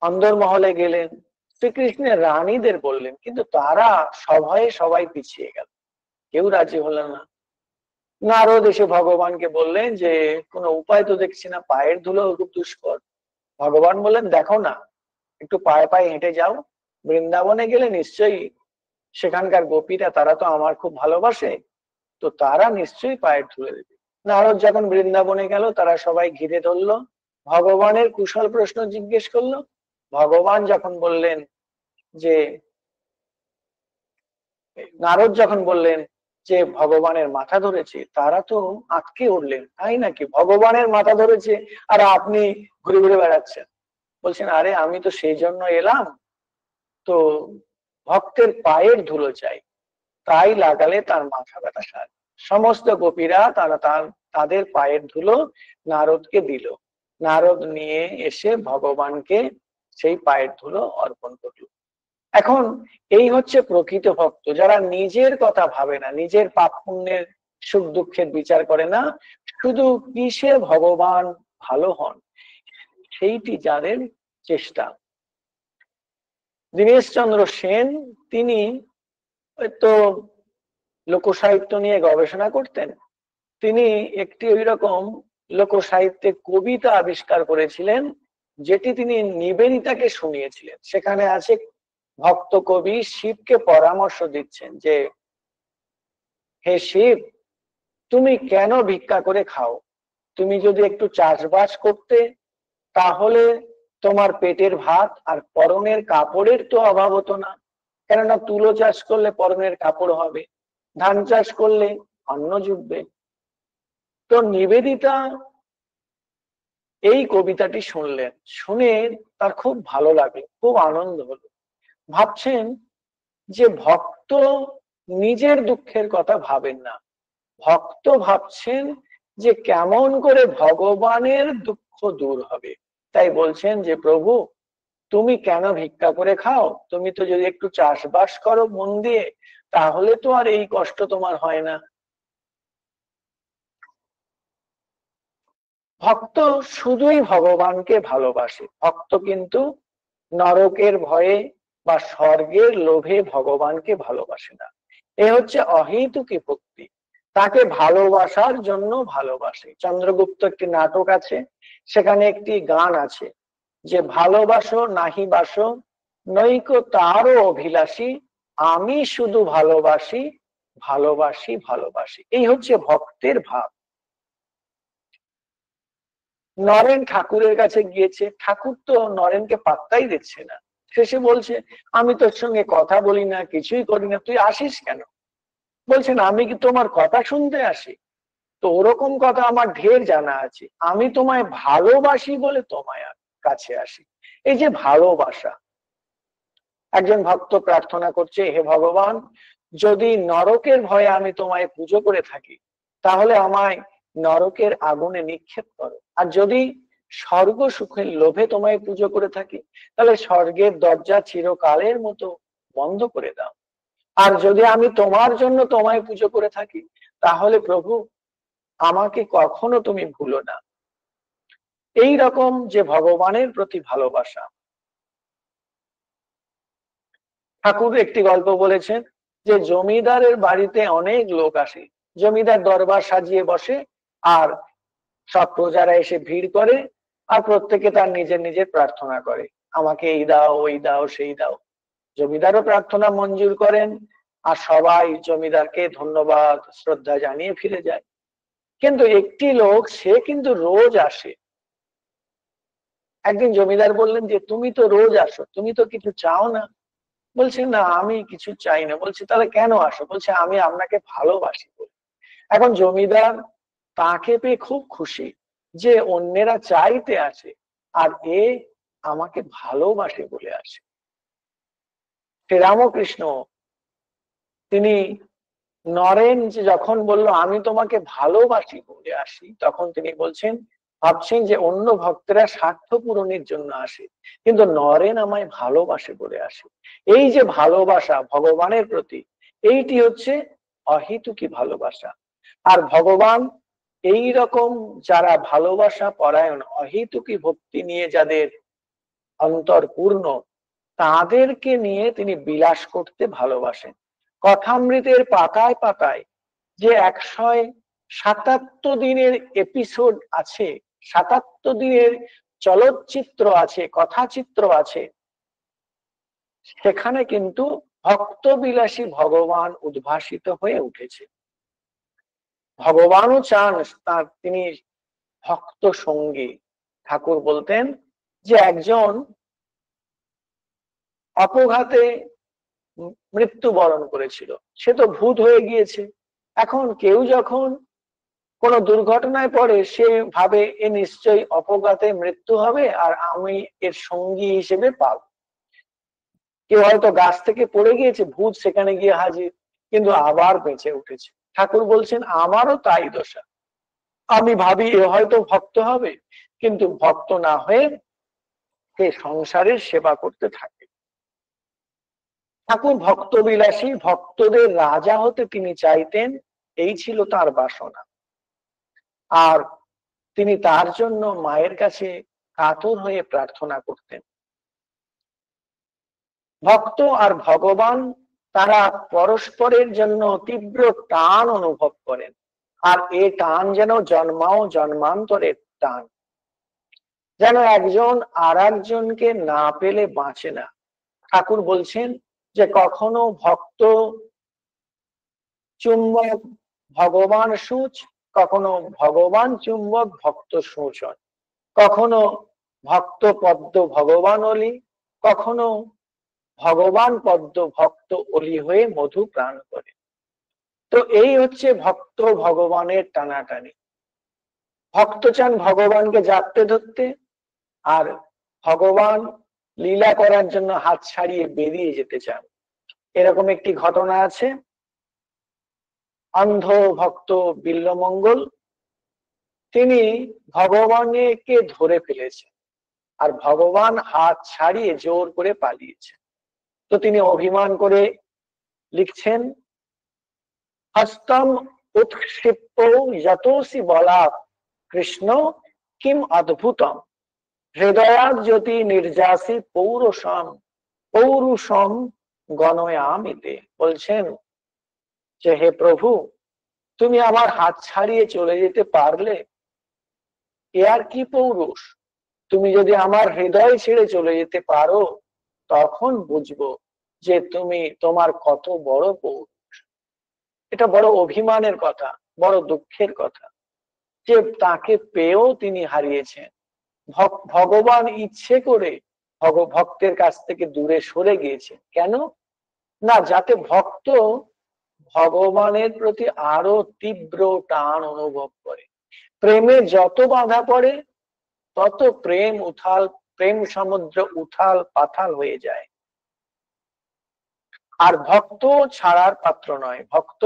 অন্দরমহলে গেলেন, শ্রীকৃষ্ণের রানীদের বললেন, কিন্তু তারা সভয়ে সবাই পিছিয়ে গেল, কেউ রাজি হলো না। নারদ এসে ভগবানকে বললেন যে কোনো উপায় তো দেখছি না, পায়ের ধুলো খুব দুষ্কর। ভগবান বললেন, দেখো না, একটু পায়ে পায়ে হেঁটে যাও, বৃন্দাবনে গেলে নিশ্চয়ই সেখানকার গোপীরা তারা তো আমার খুব ভালোবাসে, তো তারা নিশ্চয়ই পায়ের ধুলে দেবে। নারদ যখন বৃন্দাবনে গেল, তারা সবাই ঘিরে ধরলো, ভগবানের কুশল প্রশ্ন জিজ্ঞেস করলো। ভগবান যখন বললেন যে, নারদ যখন বললেন যে ভগবানের মাথা ধরেছে, তারা তো আটকে উঠলেন, তাই নাকি, ভগবানের মাথা ধরেছে আর আপনি ঘুরে ঘুরে বেড়াচ্ছেন। বলছেন, আরে আমি তো সেই জন্য এলাম, তো ভক্তের পায়ের ধুলো চাই, তাই লাগালে তার মাথা ব্যথা সারে। সমস্ত গোপীরা তারা তাদের পায়ের ধুলো নারদকে দিল। নারদ নিয়ে এসে ভগবানকে সেই পায়ের ধুলো অর্পণ করল। এখন এই হচ্ছে প্রকৃত ভক্ত, যারা নিজের কথা ভাবে না, নিজের পাপ পুণ্যের সুখ দুঃখের বিচার করে না, শুধু কিসে ভগবান ভালো হন সেইটি যাদের চেষ্টা। দীনেশচন্দ্র সেন তিনি তো লোকসাহিত্য নিয়ে গবেষণা করতেন। তিনি একটি ওই রকম লোকসাহিত্যে কবিতা আবিষ্কার করেছিলেন, যেটি তিনি নিবেদিতাকে শুনিয়েছিলেন। সেখানে আছে ভক্ত কবি শিবকে পরামর্শ দিচ্ছেন যে, হে শিব, তুমি কেন ভিক্ষা করে খাও? তুমি যদি একটু চাষবাস করতে, তাহলে তোমার পেটের ভাত আর পরনের কাপড়ের তো অভাব হতো না। কেননা তুলো চাষ করলে পরনের কাপড় হবে, ধান চাষ করলে অন্ন জুটবে। তো নিবেদিতা এই কবিতাটি শুনলেন, শুনে তার খুব ভালো লাগলো, খুব আনন্দ হলো। ভাবছেন যে ভক্ত নিজের দুঃখের কথা ভাবেন না, ভক্ত ভাবছেন যে কেমন করে ভগবানের দুঃখ দূর হবে। তাই বলছেন যে প্রভু, তুমি কেন ভিক্ষা করে খাও? তুমি তো যদি একটু চাষবাস করো মন দিয়ে, তাহলে তো আর এই কষ্ট তোমার হয় না। ভক্ত শুধুই ভগবানকে ভালোবাসে, ভক্ত কিন্তু নরকের ভয়ে বা স্বর্গের লোভে ভগবানকে ভালোবাসে না। এ হচ্ছে অহেতুকী ভক্তি, তাকে ভালোবাসার জন্য ভালোবাসে। চন্দ্রগুপ্ত একটি নাটক আছে, সেখানে একটি গান আছে যে, ভালোবাসো নাহি বাসো নৈক তারও অভিলাষী, আমি শুধু ভালোবাসি ভালোবাসি ভালোবাসি। এই হচ্ছে ভক্তের ভাব। নরেন ঠাকুরের কাছে গিয়েছে, ঠাকুর তো নরেনকে পাত্তাই দিচ্ছে না। শেষে বলছে, আমি তোর সঙ্গে কথা বলি না, কিছুই করি না, তুই আসিস কেন? বলছেন, আমি কি তোমার কথা শুনতে আসি? তো ওরকম কথা আমার ঢের জানা আছে, আমি তোমায় ভালোবাসি বলে তোমায় কাছে আসি। এই যে ভালোবাসা, একজন ভক্ত প্রার্থনা করছে, হে ভগবান, যদি নরকের ভয়ে আমি তোমায় পুজো করে থাকি, তাহলে আমায় নরকের আগুনে নিক্ষেপ করো। আর যদি স্বর্গ সুখের লোভে তোমায় পুজো করে থাকি, তাহলে স্বর্গের দরজা চিরকালের মতো বন্ধ করে দাও। আর যদি আমি তোমার জন্য তোমায় পুজো করে থাকি, তাহলে প্রভু আমাকে কখনো তুমি ভুলো না। এই রকম যে ভগবানের প্রতি ভালোবাসা। ঠাকুর একটি গল্প বলেছেন যে, জমিদারের বাড়িতে অনেক লোক আসে, জমিদার দরবার সাজিয়ে বসে, আর সব প্রজারা এসে ভিড় করে, আর প্রত্যেকে তার নিজের নিজের প্রার্থনা করে, আমাকে এই দাও, ওই দাও, সেই দাও। জমিদারও প্রার্থনা মঞ্জুর করেন, আর সবাই জমিদারকে ধন্যবাদ শ্রদ্ধা জানিয়ে ফিরে যায়। কিন্তু একটি লোক, সে কিন্তু রোজ আসে। একদিন জমিদার বললেন যে, তুমি তো রোজ আসো, তুমি তো কিছু চাও না। বলছে, না আমি কিছু চাই না। বলছে, তাহলে কেন আসো? বলছে, আমি আপনাকে ভালোবাসি বলে। এখন জমিদার তাকে পেয়ে খুব খুশি যে অন্যেরা চাইতে আসে, আর এ আমাকে ভালোবাসে বলে আসে। রামকৃষ্ণ তিনি নরেন যে যখন বলল আমি তোমাকে ভালোবাসি বলে আসি, তখন তিনি বলছেন, ভাবছেন যে অন্য ভক্তরা স্বার্থ পূরণের জন্য আসে, কিন্তু নরেন আমায় ভালোবাসে বলে আসে। এই যে ভালোবাসা ভগবানের প্রতি, এইটি হচ্ছে অহেতুকী ভালোবাসা। আর ভগবান এই রকম যারা ভালোবাসা পরায়ণ, অহেতুকী ভক্তি নিয়ে যাদের অন্তর পূর্ণ, তাদেরকে নিয়ে তিনি বিলাস করতে ভালোবাসেন। কথামৃতের পাতায় পাতায় যে 177 দিনের এপিসোড আছে, 77 দিনের চলচ্চিত্র আছে, কথাচিত্র আছে, সেখানে কিন্তু ভক্ত বিলাসী ভগবান উদ্ভাসিত হয়ে উঠেছে। ভগবানও চান তার তিনি ভক্ত সঙ্গী। ঠাকুর বলতেন যে, একজন অপঘাতে মৃত্যুবরণ করেছিল, সে তো ভূত হয়ে গিয়েছে। এখন কেউ যখন কোন দুর্ঘটনায় পড়ে, সে ভাবে এ নিশ্চয়ই অপঘাতে মৃত্যু হবে, আর আমি এর সঙ্গী হিসেবে পাব। কেউ হয়তো গাছ থেকে পড়ে গিয়েছে, ভূত সেখানে গিয়ে হাজির, কিন্তু আবার বেঁচে উঠেছে। ঠাকুর বলছেন, আমারও তাই দশা। আমি ভাবি এ হয়তো ভক্ত হবে, কিন্তু ভক্ত না হয়ে সে সংসারের সেবা করতে থাকে। ঠাকুর ভক্ত বিলাসী, ভক্তদের রাজা হতে তিনি চাইতেন, এই ছিল তার বাসনা। আর তিনি তার জন্য মায়ের কাছে কাতর হয়ে প্রার্থনা করতেন। ভক্ত আর ভগবান তারা পরস্পরের জন্য তীব্র টান অনুভব করেন, আর এই টান যেন জন্মাও জন্মান্তরের টান, যেন একজন আর একজনকে না পেলে বাঁচে না। ঠাকুর বলছেন যে কখনো ভক্ত চুম্বক ভগবান সূচ, কখনো ভগবান চুম্বক ভক্ত সূচন, কখনো ভক্ত পদ্ম ভগবান অলি, কখনো ভগবান পদ্ম ভক্ত অলি হয়ে মধু প্রাণ করে। তো এই হচ্ছে ভক্ত ভগবানের টানাটানি। ভক্ত চান ভগবানকে জাপটে ধরতে, আর ভগবান লীলা করার জন্য হাত ছাড়িয়ে বেরিয়ে যেতে চান। এরকম একটি ঘটনা আছে। অন্ধ ভক্ত বিল্বমঙ্গল, তিনি ভগবানকে ধরে ফেলেছেন, আর ভগবান হাত ছাড়িয়ে জোর করে পালিয়েছেন। তো তিনি অভিমান করে লিখছেন, হস্তম উৎক্ষিপ্ত যতোসি বলাৎ কৃষ্ণ কিম অদ্ভুতম হৃদয়াৎ জ্যোতি নির্যাসী পৌরুষম পৌরুষম গণয়ামিতে। বলছেন যে হে প্রভু, তুমি আমার হাত ছাড়িয়ে চলে যেতে পারলে, এ আর কি পৌরুষ? তুমি যদি আমার হৃদয় ছেড়ে চলে যেতে পারো, তখন বুঝবো যে তুমি তোমার কত বড় পৌরুষ। এটা বড় অভিমানের কথা, বড় দুঃখের কথা যে তাকে পেয়েও তিনি হারিয়েছেন। ভগবান ইচ্ছে করে ভক্তের কাছ থেকে দূরে সরে গিয়েছেন। কেন? না, যাতে ভক্ত ভগবানের প্রতি আরো তীব্র টান অনুভব করে। প্রেমে যত বাধা পড়ে, তত প্রেম সমুদ্র উথাল পাথাল হয়ে যায়। আর ভক্ত ছাড়ার পাত্র নয়। ভক্ত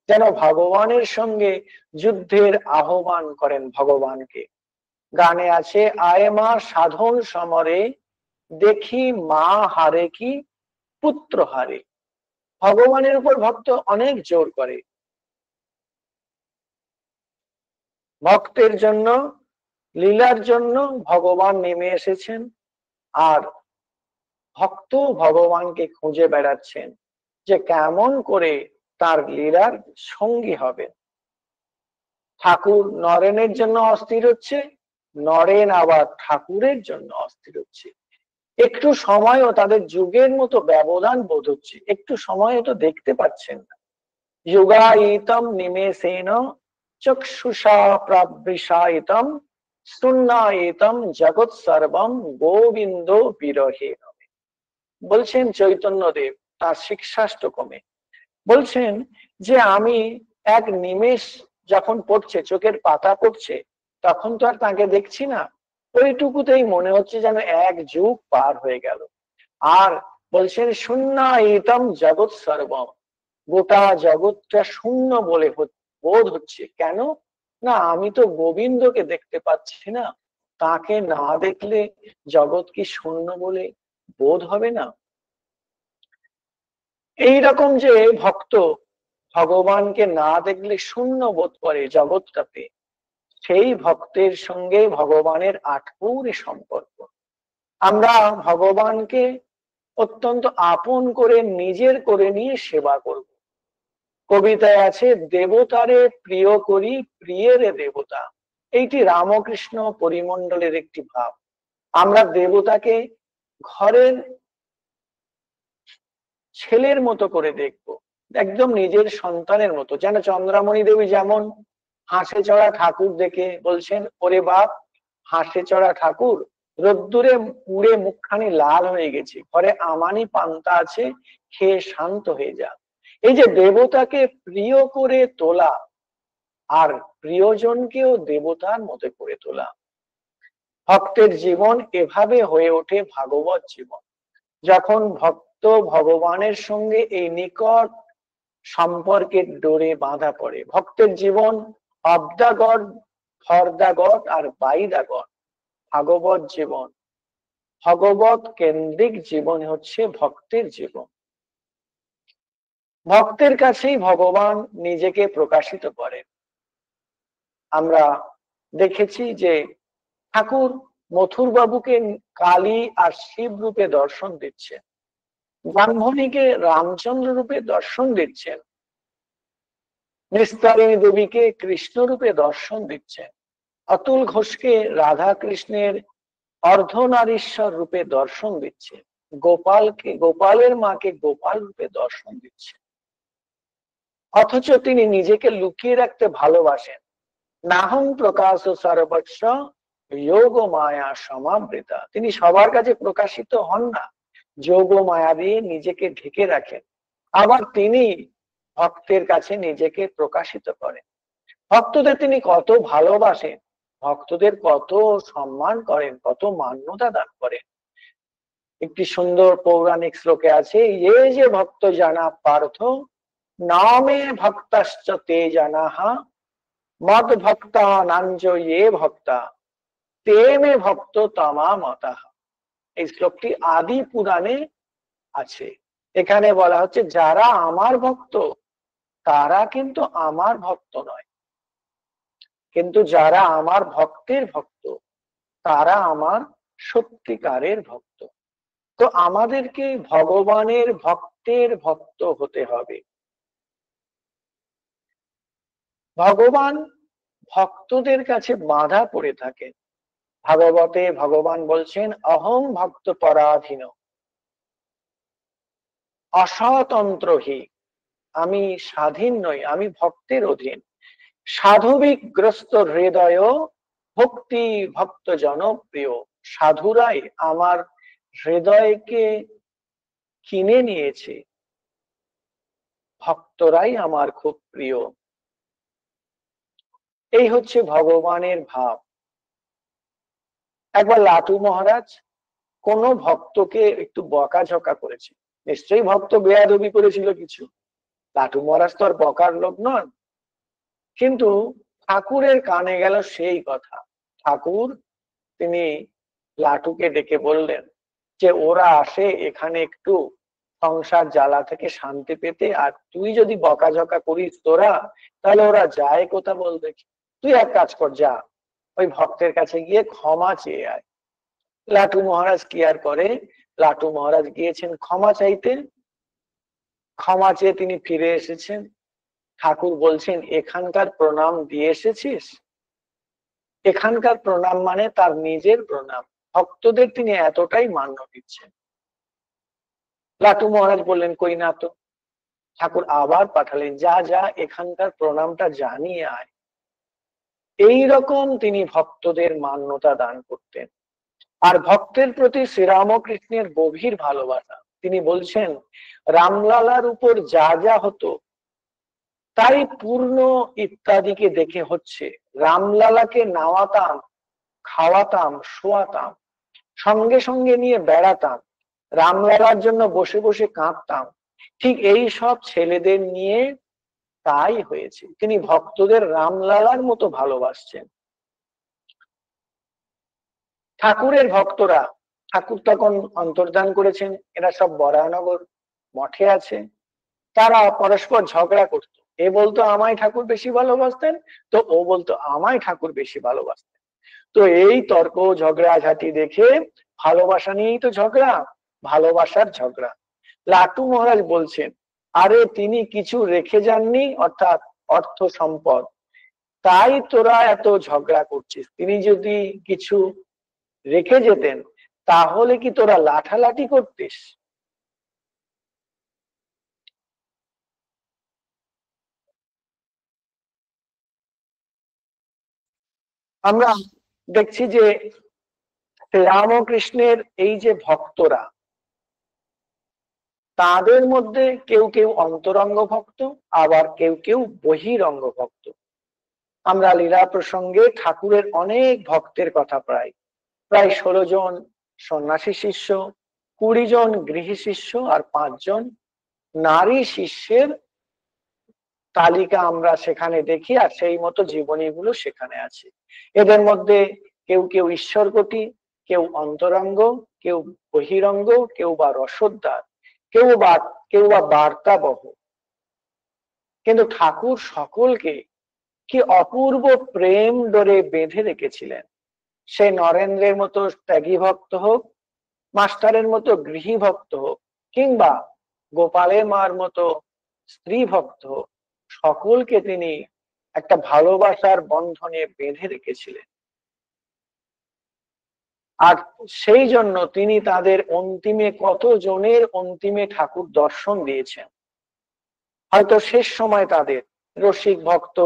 যেন ভগবানের সঙ্গে যুদ্ধের আহ্বান করেন ভগবানকে। গানে আছে, আয় মা সাধন সমরে দেখি মা হারে কি পুত্র হারে। ভগবানের উপর ভক্ত অনেক জোর করে। ভক্তের জন্য, লীলার জন্য ভগবান নেমে এসেছেন, আর ভক্ত ভগবানকে খুঁজে বেড়াচ্ছেন যে কেমন করে তার লীলার সঙ্গী হবে। ঠাকুর নরেনের জন্য অস্থির হচ্ছে, নরেন আবার ঠাকুরের জন্য অস্থির হচ্ছে। একটু সময়ও তাদের যুগের মতো ব্যবধান বোধ হচ্ছে, একটু সময়ও তো দেখতে পাচ্ছেন না। যুগায়িতম নিমেষেন চক্ষুষা প্রাবৃষায়িতম শূন্যায়িতম জগৎ সর্বম গোবিন্দ বিরহে। বলছেন চৈতন্যদেব তার শিক্ষাষ্টকমে, বলছেন যে আমি এক নিমেষ যখন পড়ছে, চোখের পাতা পড়ছে, তখন তো আর তাকে দেখছি না, ওইটুকুতেই মনে হচ্ছে যেন এক যুগ পার হয়ে গেল। আর বলছেন শূন্যায়িতম জগৎ সর্বম, গোটা জগৎটা শূন্য বলে বোধ হচ্ছে। কেন? না, আমি তো গোবিন্দকে দেখতে পাচ্ছি না। তাকে না দেখলে জগৎ কি শূন্য বলে বোধ হবে না? এইরকম যে ভক্ত ভগবানকে না দেখলে শূন্য বোধ করে জগৎটাতে, সেই ভক্তের সঙ্গে ভগবানের আটপৌরে সম্পর্ক। আমরা ভগবানকে অত্যন্ত আপন করে নিজের করে নিয়ে সেবা করব। কবিতায় আছে, দেবতারে প্রিয় করি প্রিয়েরে দেবতা। এইটি রামকৃষ্ণ পরিমণ্ডলের একটি ভাব। আমরা দেবতাকে ঘরের ছেলের মতো করে দেখবো, একদম নিজের সন্তানের মতো। যেন চন্দ্রামণি দেবী যেমন হাঁসে চড়া ঠাকুর দেখে বলছেন, ওরে বাপ, হাঁসে চড়া ঠাকুর, রোদ্দুরে পুড়ে মুখখানি লাল হয়ে গেছে, ঘরে আমানি পান্তা আছে, খেয়ে শান্ত হয়ে যা। এই যে দেবতাকে প্রিয় করে তোলা, আর প্রিয়জনকেও দেবতার মতো করে তোলা, ভক্তের জীবন এভাবে হয়ে ওঠে ভাগবত জীবন। যখন ভক্ত ভগবানের সঙ্গে এই নিকট সম্পর্কের ডোরে বাঁধা পড়ে, ভক্তের জীবন of the God, for the God আর বাই দা গড। ভাগবত জীবন, ভগবত কেন্দ্রিক জীবন হচ্ছে ভক্তের জীবন। ভক্তের কাছেই ভগবান নিজেকে প্রকাশিত করেন। আমরা দেখেছি যে ঠাকুর মথুর বাবুকে কালী আর শিব রূপে দর্শন দিচ্ছে। ব্রাহ্মণীকে রামচন্দ্র রূপে দর্শন দিচ্ছেন, নিস্তারিণী দেবীকে কৃষ্ণ রূপে দর্শন দিচ্ছেন, অতুল ঘোষকে রাধা কৃষ্ণের অর্ধনারীশ্বর রূপে দর্শন দিচ্ছে, গোপালের মাকে গোপাল রূপে দর্শন দিচ্ছে। অথচ তিনি নিজেকে লুকিয়ে রাখতে ভালোবাসেন। নাহং প্রকাশ সর্বস্ব যোগ মায়া সমাবৃতা, তিনি সবার কাছে প্রকাশিত হন না, যোগ মায়া দিয়ে নিজেকে ঢেকে রাখেন। আবার তিনি ভক্তের কাছে নিজেকে প্রকাশিত করেন। ভক্তদের তিনি কত ভালোবাসেন, ভক্তদের কত সম্মান করেন, কত মান্যতা দান করেন। একটি সুন্দর পৌরাণিক শ্লোকে আছে, এ যে ভক্ত জানা পার্থ নামে ভক্তাশ্চ তে জানাহা মদ ভক্তা নাঞ্জ এ ভক্তা তে মে ভক্ত তমা মতাহা। এই শ্লোকটি আদি পুরাণে আছে। এখানে বলা হচ্ছে যারা আমার ভক্ত তারা কিন্তু আমার ভক্ত নয়, কিন্তু যারা আমার ভক্তের ভক্ত তারা আমার সত্যিকারের ভক্ত। তো আমাদেরকে ভগবানের ভক্তের ভক্ত হতে হবে। ভগবান ভক্তদের কাছে বাধা পড়ে থাকেন। ভাগবতে ভগবান বলছেন, অহং ভক্ত পরাধীন অস্বতন্ত্র হি, আমি স্বাধীন নই, আমি ভক্তের অধীন। সাধুবিগ্রস্ত হৃদয় ভক্তি ভক্ত জনপ্রিয়, সাধুরাই আমার হৃদয়কে কিনে নিয়েছে, ভক্তরাই আমার খুব প্রিয়। এই হচ্ছে ভগবানের ভাব। একবার লাটু মহারাজ কোন ভক্তকে একটু বকাঝকা করেছে, নিশ্চয়ই ভক্ত বেয়াদবি করেছিল কিছু, লাটু মহারাজ তো আর বকার লোক নন। কিন্তু ঠাকুরের কানে গেল সেই কথা। ঠাকুর তিনি লাটুকে ডেকে বললেন যে ওরা আসে এখানে একটু সংসার জ্বালা থেকে শান্তি পেতে, আর তুই যদি বকাঝকা করিস তোরা, তাহলে ওরা যায় কোথা বল দেখি। তুই এক কাজ কর, যা ওই ভক্তের কাছে গিয়ে ক্ষমা চেয়ে আয়। লাটু মহারাজ কি আর করে, লাটু মহারাজ গিয়েছেন ক্ষমা চাইতে, ক্ষমা চেয়ে তিনি ফিরে এসেছেন। ঠাকুর বলছেন, এখানকার প্রণাম দিয়ে এসেছিস? এখানকার প্রণাম মানে তার নিজের প্রণাম, ভক্তদের তিনি এতটাই মান্য দিচ্ছেন। লাটু মহারাজ বললেন, কই না তো। ঠাকুর আবার পাঠালেন, যা যা এখানকার প্রণামটা জানিয়ে আয়। এই রকম তিনি ভক্তদের মান্যতা দান করতেন। আর ভক্তের প্রতি শ্রীরামকৃষ্ণের গভীর ভালোবাসা। তিনি বলছেন, রামলালার উপর যা যা হতো তাই পূর্ণ ইত্যাদিকে দেখে হচ্ছে। রামলালাকে নাওয়াতাম, খাওয়াতাম, শোয়াতাম, সঙ্গে সঙ্গে নিয়ে বেড়াতাম, রামলালার জন্য বসে বসে কাঁদতাম, ঠিক এই সব ছেলেদের নিয়ে তাই হয়েছে। তিনি ভক্তদের রামলালার মতো ভালোবাসছেন। ঠাকুরের ভক্তরা, ঠাকুর তখন অন্তর্ধান করেছেন, এরা সব বরানগর মঠে আছে, তারা পরস্পর ঝগড়া করত। এ বলতো আমায় ঠাকুর বেশি ভালোবাসতেন, তো ও বলতো আমায় ঠাকুর বেশি ভালোবাসতেন। তো এই তর্ক ঝগড়াঝাটি দেখে, ভালোবাসা নিয়েই তো ঝগড়া, ভালোবাসার ঝগড়া। লাটু মহারাজ বলছেন, আরে তিনি কিছু রেখে যাননি, অর্থাৎ অর্থ সম্পদ, তাই তোরা এত ঝগড়া করছিস। তিনি যদি কিছু রেখে যেতেন তাহলে কি তোরা লাঠালাঠি করতিস? আমরা দেখছি যে রামকৃষ্ণের এই যে ভক্তরা, তাদের মধ্যে কেউ কেউ অন্তরঙ্গ ভক্ত, আবার কেউ কেউ বহিরঙ্গ ভক্ত। আমরা লীলা প্রসঙ্গে ঠাকুরের অনেক ভক্তের কথা প্রায় প্রায় 16 জন সন্ন্যাসী শিষ্য, 20 জন গৃহী শিষ্য, আর 5 জন নারী শিষ্যের তালিকা আমরা সেখানে দেখি, আর সেই মতো জীবনীগুলো সেখানে আছে। এদের মধ্যে কেউ কেউ ঈশ্বরকোটি, কেউ অন্তরঙ্গ, কেউ বহিরঙ্গ, কেউ বা রসোদ্ধার, কেউ বা বার্তাবহ। কিন্তু ঠাকুর সকলকে কি অপূর্ব প্রেম ডোরে বেঁধে রেখেছিলেন। সে নরেন্দ্রের মতো ত্যাগী ভক্ত হোক, মাস্টারের মতো গৃহী ভক্ত হোক, কিংবা গোপালের মার মতো স্ত্রী ভক্ত, সকলকে তিনি একটা ভালোবাসার বন্ধনে বেঁধে রেখেছিলেন। আর সেই জন্য তিনি তাদের অন্তিমে, কত জনের অন্তিমে ঠাকুর দর্শন দিয়েছেন। হয়তো শেষ সময় তাদের রসিক ভক্ত,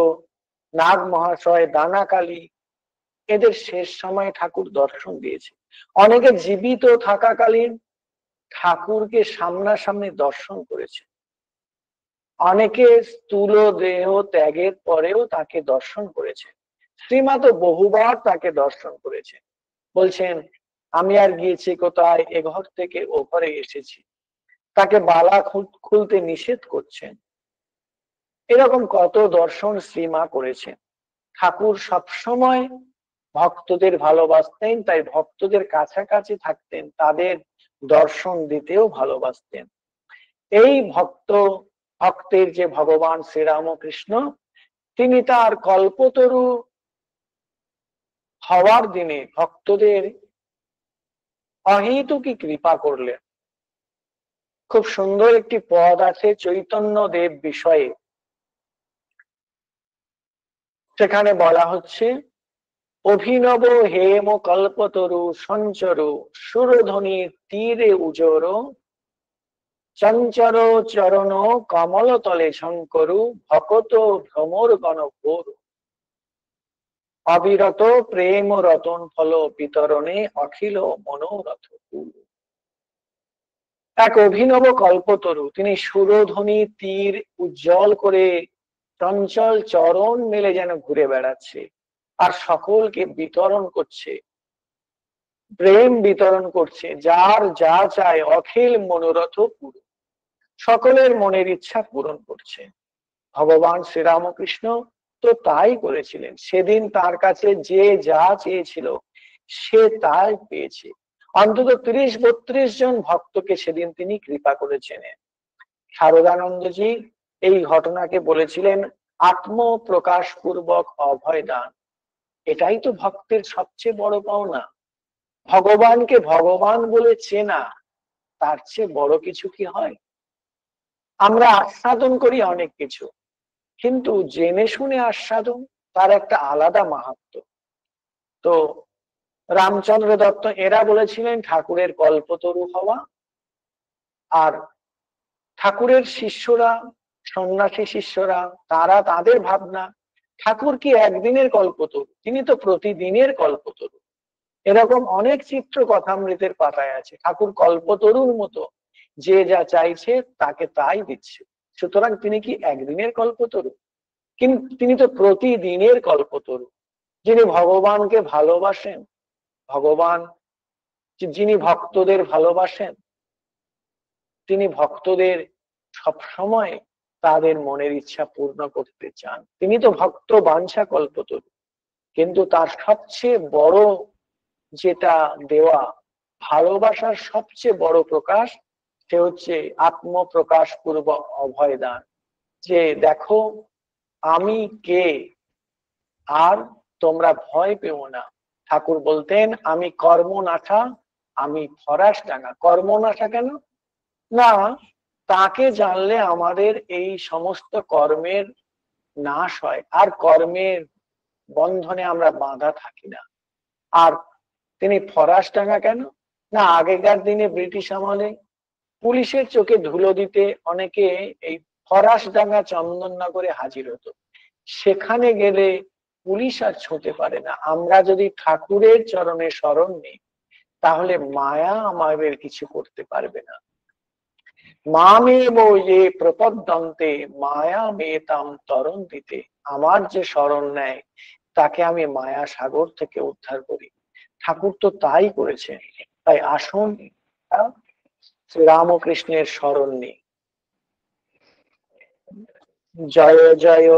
নাগ মহাশয়, দানাকালী, এদের শেষ সময় ঠাকুর দর্শন দিয়েছে। অনেকে জীবিত থাকাকালীন ঠাকুরকে সামনাসামনি দর্শন করেছে, অনেকে স্থূল দেহ ত্যাগের পরেও তাকে দর্শন করেছে। শ্রীমা তো বহুবার তাকে দর্শন করেছে, বলছেন আমি আর গিয়েছি কোথায়, এ ঘর থেকে ও ঘরে এসেছি, তাকে বালা খুলতে নিষেধ করছেন। এরকম কত দর্শন শ্রীমা করেছেন। ঠাকুর সবসময় ভক্তদের ভালোবাসতেন, তাই ভক্তদের কাছাকাছি থাকতেন, তাদের দর্শন দিতেও ভালোবাসতেন। এই ভক্তের যে ভগবান শ্রীরামকৃষ্ণ, তিনি তার কল্পতরু হওয়ার দিনে ভক্তদের অহেতুকী কৃপা করলেন। খুব সুন্দর একটি পদ আছে চৈতন্য দেব বিষয়ে, সেখানে বলা হচ্ছে অভিনব হেম কল্পতরু সঞ্চরু সুরধ্বনি তীরে উজর চঞ্চর চরণ কমল তলে শঙ্করু ভকত ভ্রমর গণ ঘোর অবিরত প্রেম রতন ফল বিতরণে অখিল মনোরথ। এক অভিনব কল্পতরু, তিনি সুরধ্বনি তীর উজ্জ্বল করে চঞ্চল চরণ মেলে যেন ঘুরে বেড়াচ্ছে আর সকলকে বিতরণ করছে, প্রেম বিতরণ করছে, যার যা চায় অখিল মনোরথ পূরণ, সকলের মনের ইচ্ছা পূরণ করছে। ভগবান শ্রীরামকৃষ্ণ তো তাই করেছিলেন। সেদিন তার কাছে যে যা চেয়েছিল সে তাই পেয়েছে। অন্তত 30-32 জন ভক্তকে সেদিন তিনি কৃপা করেছেন। শারদানন্দজি এই ঘটনাকে বলেছিলেন আত্মপ্রকাশ পূর্বক অভয় দান। এটাই তো ভক্তের সবচেয়ে বড় পাওনা। ভগবানকে ভগবান বলে চেনা, তার চেয়ে বড় কিছু কি হয়? আমরা আস্বাদন করি অনেক কিছু, কিন্তু জেনে শুনে আস্বাদন, তার একটা আলাদা মাহাত্ম্য। তো রামচন্দ্র দত্ত এরা বলেছিলেন ঠাকুরের কল্পতরু হওয়া। আর ঠাকুরের শিষ্যরা, সন্ন্যাসী শিষ্যরা, তারা তাদের ভাবনা ঠাকুর কি একদিনের কল্পতরু, তিনি তো প্রতিদিনের কল্পতরু। এরকম অনেক চিত্র কথামৃতের পাতায় আছে। ঠাকুর কল্পতরুর মতো যে যা চাইছে তাকে তাই দিচ্ছে। সুতরাং তিনি কি একদিনের কল্পতরু? কিন্তু তিনি তো প্রতিদিনের কল্পতরু। যিনি ভগবানকে ভালোবাসেন, ভগবান যিনি ভক্তদের ভালোবাসেন, তিনি ভক্তদের সব সময় তাদের মনের ইচ্ছা পূর্ণ করতে চান। তিনি তো ভক্ত বাঞ্ছা কল্পতরু, কিন্তু তার সবচেয়ে বড় যেটা দেওয়া, ভালোবাসার সবচেয়ে বড় প্রকাশ, সে হচ্ছে আত্মপ্রকাশ পূর্বক অভয় দান। যে দেখো আমি কে, আর তোমরা ভয় পেও না। ঠাকুর বলতেন আমি কর্মনাথা, আমি ফরাসডাঙ্গা। কর্মনাথা কেন? না, তাকে জানলে আমাদের এই সমস্ত কর্মের নাশ হয়, আর কর্মের বন্ধনে আমরা বাঁধা থাকি না। আর তিনি ফরাসডাঙ্গা কেন? না, আগেকার দিনে ব্রিটিশ আমলে পুলিশের চোখে ধুলো দিতে অনেকে এই ফরাসডাঙ্গা চন্দননগরে হাজির হতো। সেখানে গেলে পুলিশ আর ছুঁতে পারে না। আমরা যদি ঠাকুরের চরণে শরণ নিই, তাহলে মায়া আমাদের কিছু করতে পারবে না। মামেব যে প্রপদ্যন্তে মায়া মেতাম তরণ দিতে, আমার যে শরণ নেয় তাকে আমি মায়া সাগর থেকে উদ্ধার করি। ঠাকুর তো তাই করেছেন। তাই আসুন শ্রীরামকৃষ্ণের শরণ নিই। জয় জয়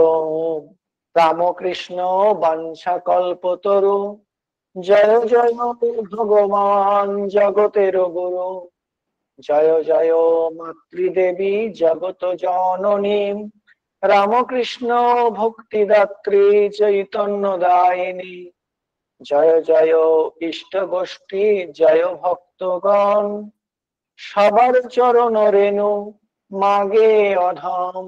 রামকৃষ্ণ বাঞ্ছা কল্পতরু, জয় জয় ভগবান জগতের গুরু, জয় জয় মাতৃদেবী জগত জননী, রামকৃষ্ণ ভক্তিদাত্রী চৈতন্য দায়িনী, জয় জয় ইষ্ট গোষ্ঠী, জয় ভক্তগণ, সবার চরণ রেণু মাগে অধম।